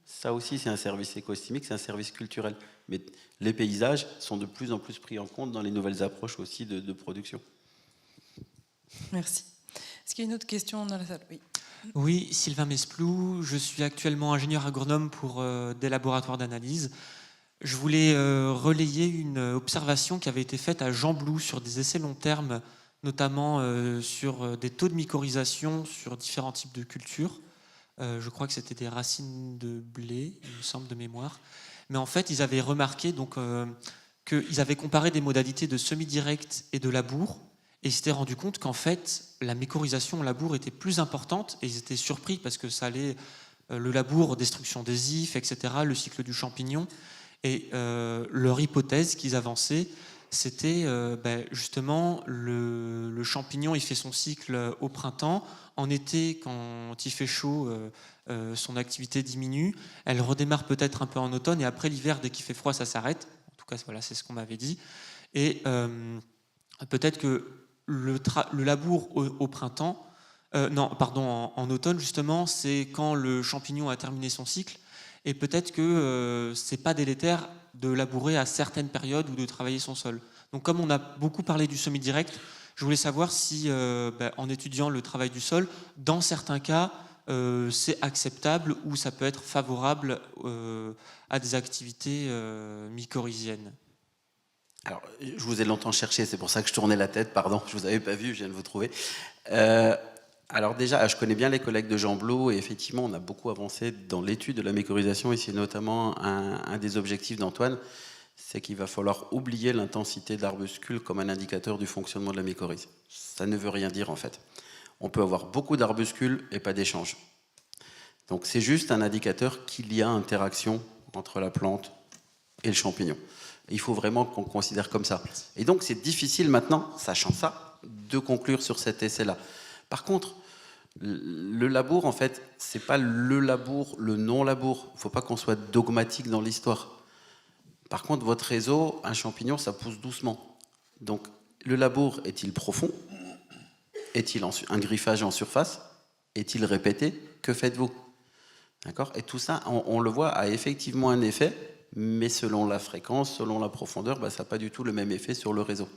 Ça aussi, c'est un service écosystémique, c'est un service culturel. Mais les paysages sont de plus en plus pris en compte dans les nouvelles approches aussi de production. Merci. Est-ce qu'il y a une autre question dans la salle ? Oui. Oui, Sylvain Mesplou, je suis actuellement ingénieur agronome pour des laboratoires d'analyse. Je voulais relayer une observation qui avait été faite à Jean Blou sur des essais long terme, notamment sur des taux de mycorhisation sur différents types de cultures. Je crois que c'était des racines de blé, il me semble, de mémoire. Mais en fait, ils avaient remarqué qu'ils avaient comparé des modalités de semi-direct et de labour, et ils s'étaient rendu compte qu'en fait, la mycorhisation au labour était plus importante, et ils étaient surpris parce que ça allait le labour, destruction des ifs, etc., le cycle du champignon. Et leur hypothèse qu'ils avançaient, c'était justement le champignon, il fait son cycle au printemps. En été, quand il fait chaud, son activité diminue. Elle redémarre peut-être un peu en automne, et après l'hiver, dès qu'il fait froid, ça s'arrête. En tout cas, voilà, c'est ce qu'on m'avait dit. Et peut-être que le labour au printemps, en automne, justement, c'est quand le champignon a terminé son cycle. Et peut-être que c'est pas délétère de labourer à certaines périodes ou de travailler son sol. Donc comme on a beaucoup parlé du semi-direct, je voulais savoir si, en étudiant le travail du sol, dans certains cas, c'est acceptable ou ça peut être favorable à des activités mycorhiziennes. Alors, je vous ai longtemps cherché, c'est pour ça que je tournais la tête, pardon, je ne vous avais pas vu, je viens de vous trouver. Alors déjà, je connais bien les collègues de Jean Blou, et effectivement, on a beaucoup avancé dans l'étude de la mycorhization, et c'est notamment un des objectifs d'Antoine, c'est qu'il va falloir oublier l'intensité de l'arbuscule comme un indicateur du fonctionnement de la mycorhize. Ça ne veut rien dire, en fait. On peut avoir beaucoup d'arbuscules et pas d'échange. Donc c'est juste un indicateur qu'il y a interaction entre la plante et le champignon. Il faut vraiment qu'on le considère comme ça. Et donc c'est difficile maintenant, sachant ça, de conclure sur cet essai-là. Par contre, le labour, en fait, c'est pas le labour, le non-labour. Il ne faut pas qu'on soit dogmatique dans l'histoire. Par contre, votre réseau, un champignon, ça pousse doucement. Donc le labour est-il profond? Est-il un griffage en surface? Est-il répété? Que faites-vous? D'accord? Et tout ça, on le voit, a effectivement un effet, mais selon la fréquence, selon la profondeur, ça n'a pas du tout le même effet sur le réseau.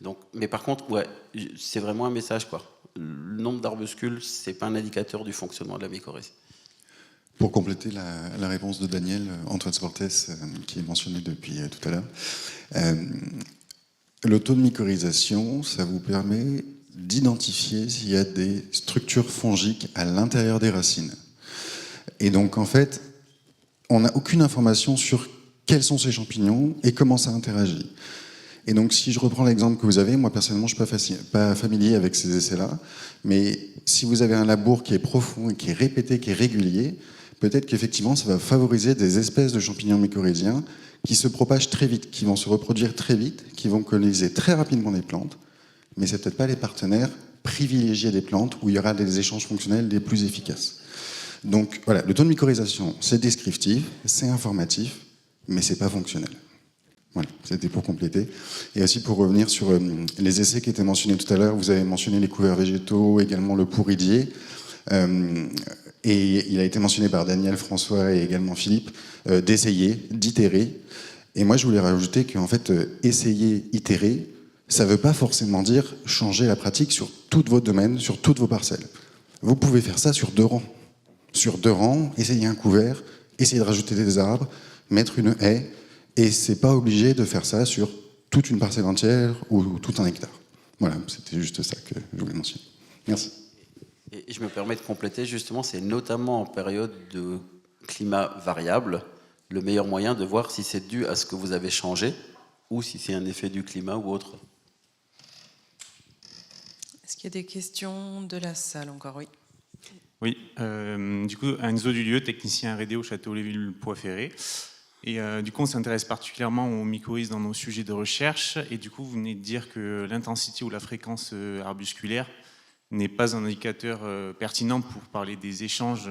Donc, mais par contre, ouais, c'est vraiment un message, quoi. Le nombre d'arbuscules, ce n'est pas un indicateur du fonctionnement de la mycorhize. Pour compléter la réponse de Daniel, Antoine Sportes, qui est mentionné depuis tout à l'heure, le taux de mycorhisation, ça vous permet d'identifier s'il y a des structures fongiques à l'intérieur des racines. Et donc, en fait, on n'a aucune information sur quels sont ces champignons et comment ça interagit. Et donc, si je reprends l'exemple que vous avez, moi, personnellement, je ne suis pas familier avec ces essais-là, mais si vous avez un labour qui est profond et qui est répété, qui est régulier, peut-être qu'effectivement, ça va favoriser des espèces de champignons mycorhiziens qui se propagent très vite, qui vont se reproduire très vite, qui vont coloniser très rapidement les plantes, mais c'est peut-être pas les partenaires privilégiés des plantes où il y aura des échanges fonctionnels les plus efficaces. Donc voilà, le taux de mycorhisation, c'est descriptif, c'est informatif, mais c'est pas fonctionnel. Voilà, c'était pour compléter. Et aussi pour revenir sur les essais qui étaient mentionnés tout à l'heure, vous avez mentionné les couverts végétaux, également le pourridier. Et il a été mentionné par Daniel, François et également Philippe, d'essayer, d'itérer. Et moi, je voulais rajouter qu'en fait, essayer, itérer, ça ne veut pas forcément dire changer la pratique sur tout votre domaine, sur toutes vos parcelles. Vous pouvez faire ça sur 2 rangs. Sur 2 rangs, essayer un couvert, essayer de rajouter des arbres, mettre une haie, et c'est pas obligé de faire ça sur toute une parcelle entière ou tout un hectare. Voilà, c'était juste ça que je voulais mentionner. Merci. Et je me permets de compléter, justement, c'est notamment en période de climat variable, le meilleur moyen de voir si c'est dû à ce que vous avez changé ou si c'est un effet du climat ou autre. Est-ce qu'il y a des questions de la salle encore? Oui. Oui, du coup, Enzo Dulieu, technicien R&D au Château Léville-Poix-Ferré. Et du coup, on s'intéresse particulièrement aux mycorhizes dans nos sujets de recherche. Et du coup, vous venez de dire que l'intensité ou la fréquence arbusculaire n'est pas un indicateur pertinent pour parler des échanges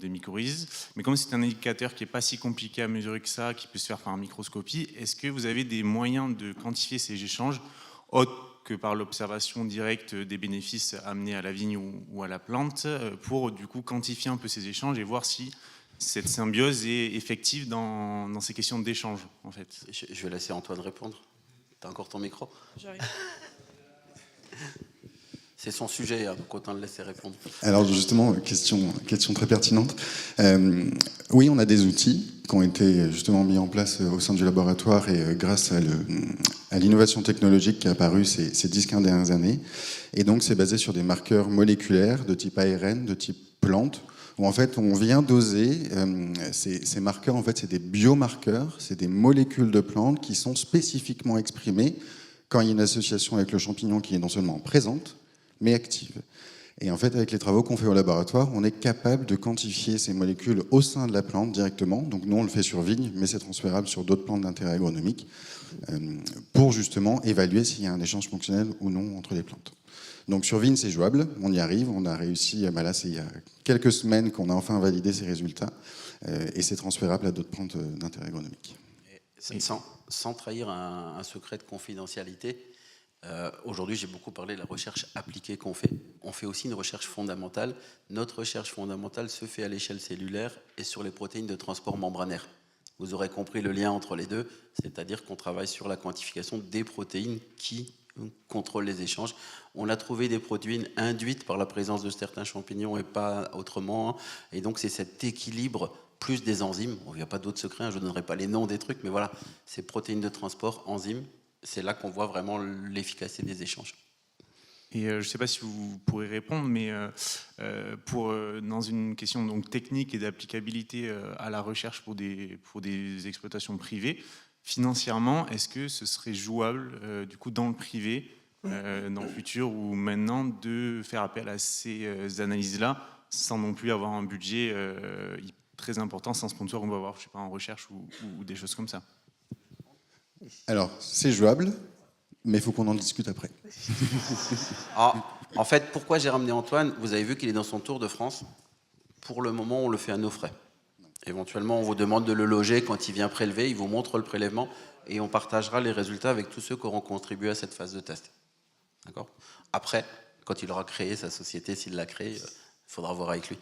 des mycorhizes. Mais comme c'est un indicateur qui n'est pas si compliqué à mesurer que ça, qui peut se faire par microscopie, est-ce que vous avez des moyens de quantifier ces échanges autres que par l'observation directe des bénéfices amenés à la vigne ou à la plante, pour du coup quantifier un peu ces échanges et voir si cette symbiose est effective dans ces questions d'échange, en fait? Je vais laisser Antoine répondre. Tu as encore ton micro? J'arrive. C'est son sujet, donc autant le laisser répondre. Alors justement, question très pertinente. Oui, on a des outils qui ont été justement mis en place au sein du laboratoire et grâce à l'innovation technologique qui est apparue ces 10-15 dernières années. Et donc c'est basé sur des marqueurs moléculaires de type ARN, de type plante, où en fait on vient doser ces marqueurs. En fait, c'est des biomarqueurs, c'est des molécules de plantes qui sont spécifiquement exprimées quand il y a une association avec le champignon qui est non seulement présente, mais active. Et en fait, avec les travaux qu'on fait au laboratoire, on est capable de quantifier ces molécules au sein de la plante directement. Donc nous, on le fait sur vigne, mais c'est transférable sur d'autres plantes d'intérêt agronomique, pour justement évaluer s'il y a un échange fonctionnel ou non entre les plantes. Donc sur vigne, c'est jouable, on y arrive, on a réussi, là c'est il y a quelques semaines qu'on a enfin validé ces résultats, et c'est transférable à d'autres plantes d'intérêt agronomique. Sans trahir un secret de confidentialité, aujourd'hui, j'ai beaucoup parlé de la recherche appliquée qu'on fait. On fait aussi une recherche fondamentale. Notre recherche fondamentale se fait à l'échelle cellulaire et sur les protéines de transport membranaire. Vous aurez compris le lien entre les deux, c'est-à-dire qu'on travaille sur la quantification des protéines qui contrôlent les échanges. On a trouvé des protéines induites par la présence de certains champignons et pas autrement. Et donc, c'est cet équilibre plus des enzymes. Il n'y a pas d'autres secrets, hein, je ne donnerai pas les noms des trucs, mais voilà, c'est protéines de transport, enzymes. C'est là qu'on voit vraiment l'efficacité des échanges. Et je ne sais pas si vous pourrez répondre, mais dans une question donc, technique et d'applicabilité à la recherche pour des exploitations privées, financièrement, est-ce que ce serait jouable du coup, dans le privé, dans le futur ou maintenant, de faire appel à ces analyses-là sans non plus avoir un budget très important, sans sponsor, on va voir, je sais pas, en recherche ou des choses comme ça? Alors, c'est jouable, mais il faut qu'on en discute après. En fait, pourquoi j'ai ramené Antoine? Vous avez vu qu'il est dans son tour de France. Pour le moment, on le fait à nos frais. Éventuellement, on vous demande de le loger quand il vient prélever, il vous montre le prélèvement et on partagera les résultats avec tous ceux qui auront contribué à cette phase de test. D'accord? Après, quand il aura créé sa société, s'il l'a créée, il faudra voir avec lui.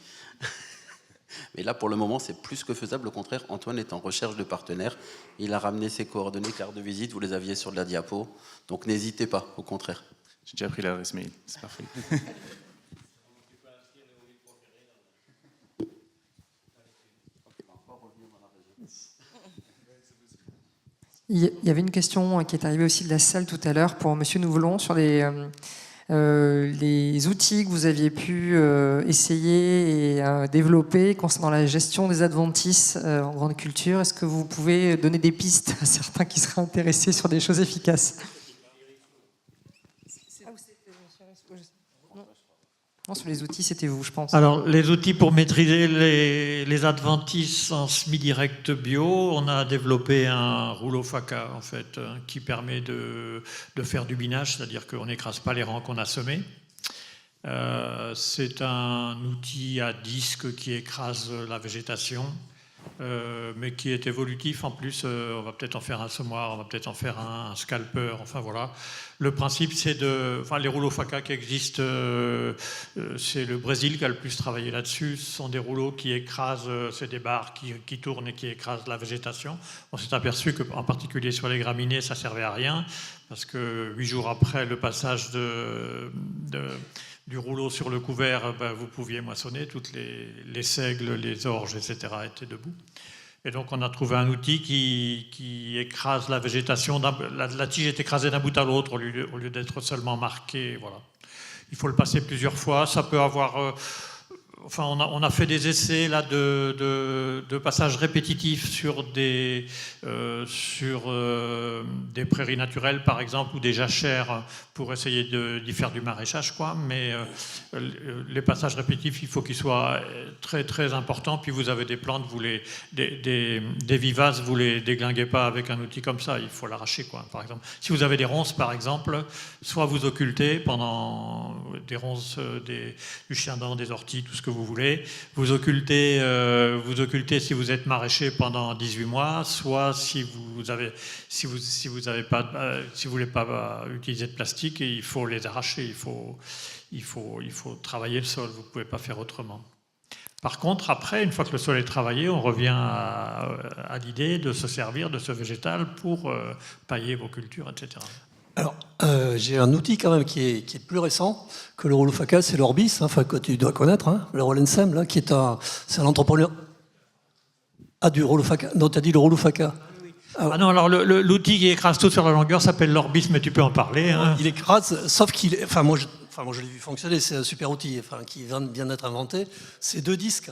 Mais là, pour le moment, c'est plus que faisable. Au contraire, Antoine est en recherche de partenaires. Il a ramené ses coordonnées, carte de visite, vous les aviez sur de la diapo. Donc n'hésitez pas, au contraire. J'ai déjà pris l'adresse mail, c'est parfait. Il y avait une question qui est arrivée aussi de la salle tout à l'heure pour Monsieur Nouvelon sur les outils que vous aviez pu essayer et développer concernant la gestion des adventices en grande culture. Est-ce que vous pouvez donner des pistes à certains qui seraient intéressés sur des choses efficaces? Non, sur les outils, c'était vous, je pense. Alors, les outils pour maîtriser les adventices en semi-direct bio, on a développé un rouleau FACA, en fait, qui permet de faire du binage, c'est-à-dire qu'on n'écrase pas les rangs qu'on a semés. C'est un outil à disque qui écrase la végétation, mais qui est évolutif en plus. On va peut-être en faire un semoir, on va peut-être en faire un scalper, enfin voilà. Le principe, c'est les rouleaux FACA qui existent, c'est le Brésil qui a le plus travaillé là-dessus. Ce sont des rouleaux qui écrasent, c'est des barres qui tournent et qui écrasent la végétation. On s'est aperçu qu'en particulier sur les graminées, ça ne servait à rien, parce que 8 jours après le passage du rouleau sur le couvert, vous pouviez moissonner, toutes les seigles, les orges, etc. étaient debout. Et donc on a trouvé un outil qui écrase la végétation, la tige est écrasée d'un bout à l'autre au lieu d'être seulement marquée. Voilà. Il faut le passer plusieurs fois, ça peut avoir... Enfin, on a fait des essais là, de passages répétitifs sur des prairies naturelles, par exemple, ou des jachères pour essayer d'y faire du maraîchage, quoi. Mais les passages répétitifs, il faut qu'ils soient très, très importants. Puis vous avez des plantes, des vivaces, vous les déglinguez pas avec un outil comme ça, il faut l'arracher, quoi. Par exemple, si vous avez des ronces, par exemple, soit vous occultez pendant des ronces, du chien-dent, des orties, tout ce que vous voulez. Vous occultez si vous êtes maraîcher pendant 18 mois, soit si vous voulez pas utiliser de plastique, il faut les arracher, il faut travailler le sol, vous ne pouvez pas faire autrement. Par contre, après, une fois que le sol est travaillé, on revient à l'idée de se servir de ce végétal pour pailler vos cultures, etc. Alors, j'ai un outil quand même qui est plus récent que le rouleau FACA, c'est l'Orbis, enfin, que tu dois connaître, hein, le Rollensem, là, c'est un entrepreneur. Ah, du rouleau FACA. Non, tu as dit le rouleau FACA. Ah non, alors l'outil qui écrase tout sur la longueur s'appelle l'Orbis, mais tu peux en parler. Hein. Il écrase, sauf qu'il... Enfin, moi, je l'ai vu fonctionner, c'est un super outil qui vient d'être inventé. C'est 2 disques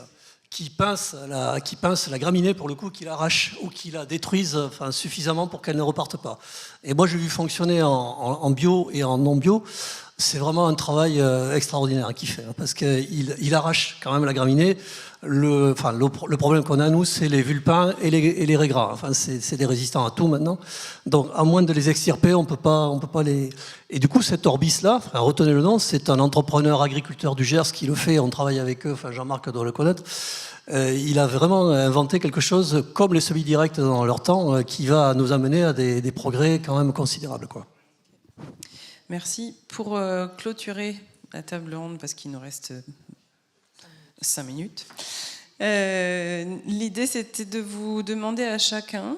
qui pincent la graminée, pour le coup, qui l'arrachent ou qui la détruisent suffisamment pour qu'elle ne reparte pas. Et moi, j'ai vu fonctionner en bio et en non bio. C'est vraiment un travail extraordinaire qu'il fait, parce qu'il arrache quand même la graminée. Le problème qu'on a, nous, c'est les vulpins et les raies gras. Enfin, c'est des résistants à tout maintenant. Donc, à moins de les extirper, on peut pas les... Et du coup, cet Orbis-là, retenez le nom, c'est un entrepreneur agriculteur du Gers qui le fait. On travaille avec eux, Jean-Marc doit le connaître. Il a vraiment inventé quelque chose, comme les semi-directs dans leur temps, qui va nous amener à des progrès quand même considérables, quoi. Merci. Pour clôturer la table ronde, parce qu'il nous reste 5 minutes, l'idée c'était de vous demander à chacun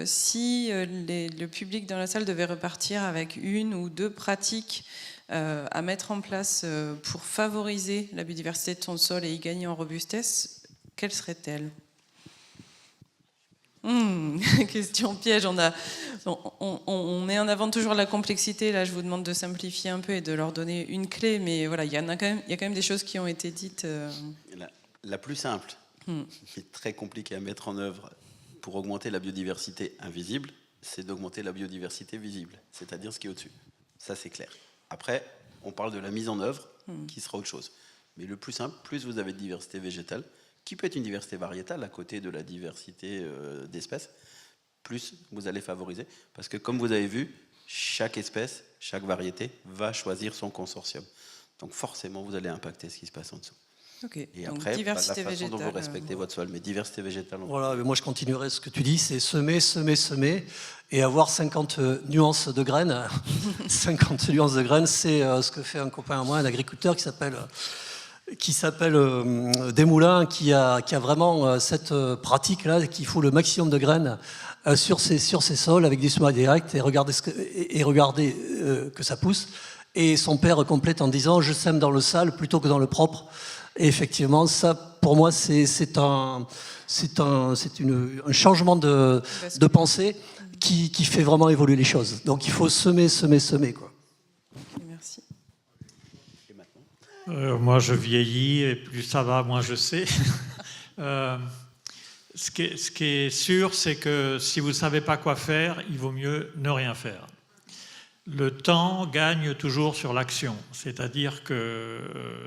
si le public dans la salle devait repartir avec 1 ou 2 pratiques à mettre en place pour favoriser la biodiversité de son sol et y gagner en robustesse, quelles seraient-elles? Question piège. On met en avant toujours la complexité. Là, je vous demande de simplifier un peu et de leur donner une clé. Mais voilà, il y a quand même des choses qui ont été dites. La plus simple, qui est très compliquée à mettre en œuvre pour augmenter la biodiversité invisible, c'est d'augmenter la biodiversité visible, c'est-à-dire ce qui est au-dessus. Ça, c'est clair. Après, on parle de la mise en œuvre, qui sera autre chose. Mais le plus simple, plus vous avez de diversité végétale, qui peut être une diversité variétale à côté de la diversité d'espèces, plus vous allez favoriser. Parce que comme vous avez vu, chaque espèce, chaque variété va choisir son consortium. Donc forcément, vous allez impacter ce qui se passe en dessous. Okay. Et donc, après, diversité la façon végétale, dont vous respectez votre sol, mais diversité végétale. Voilà, mais moi je continuerai ce que tu dis, c'est semer, semer, semer, et avoir 50 nuances de graines. 50 nuances de graines, c'est ce que fait un copain à moi, un agriculteur qui s'appelle Desmoulins, qui a vraiment cette pratique-là, qu'il faut le maximum de graines sur ces sols avec des semoirs directs et regarder, que ça pousse. Et son père complète en disant « je sème dans le sale plutôt que dans le propre ». Et effectivement, ça, pour moi, c'est un changement de pensée qui fait vraiment évoluer les choses. Donc il faut semer, semer, semer, quoi. Merci. Moi, je vieillis et plus ça va, moins je sais. Ce qui est sûr, c'est que si vous ne savez pas quoi faire, il vaut mieux ne rien faire. Le temps gagne toujours sur l'action. C'est-à-dire que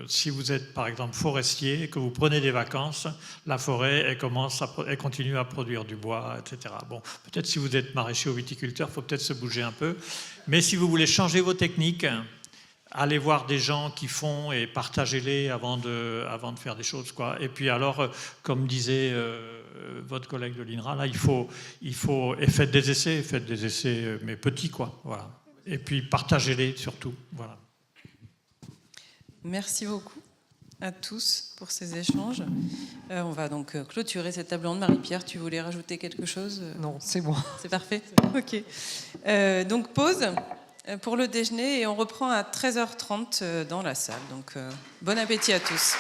si vous êtes, par exemple, forestier et que vous prenez des vacances, la forêt, elle continue à produire du bois, etc. Bon, peut-être si vous êtes maraîcher ou viticulteur, il faut peut-être se bouger un peu. Mais si vous voulez changer vos techniques, allez voir des gens qui font et partagez-les avant de faire des choses, quoi. Et puis alors, comme disait votre collègue de l'INRA, là, faites des essais, mais petits, quoi. Voilà. Et puis partagez-les surtout. Voilà. Merci beaucoup à tous pour ces échanges. On va donc clôturer cette table ronde. Marie-Pierre, tu voulais rajouter quelque chose? Non, c'est bon. C'est parfait. Ok. Donc pause pour le déjeuner et on reprend à 13h30 dans la salle. Donc bon appétit à tous.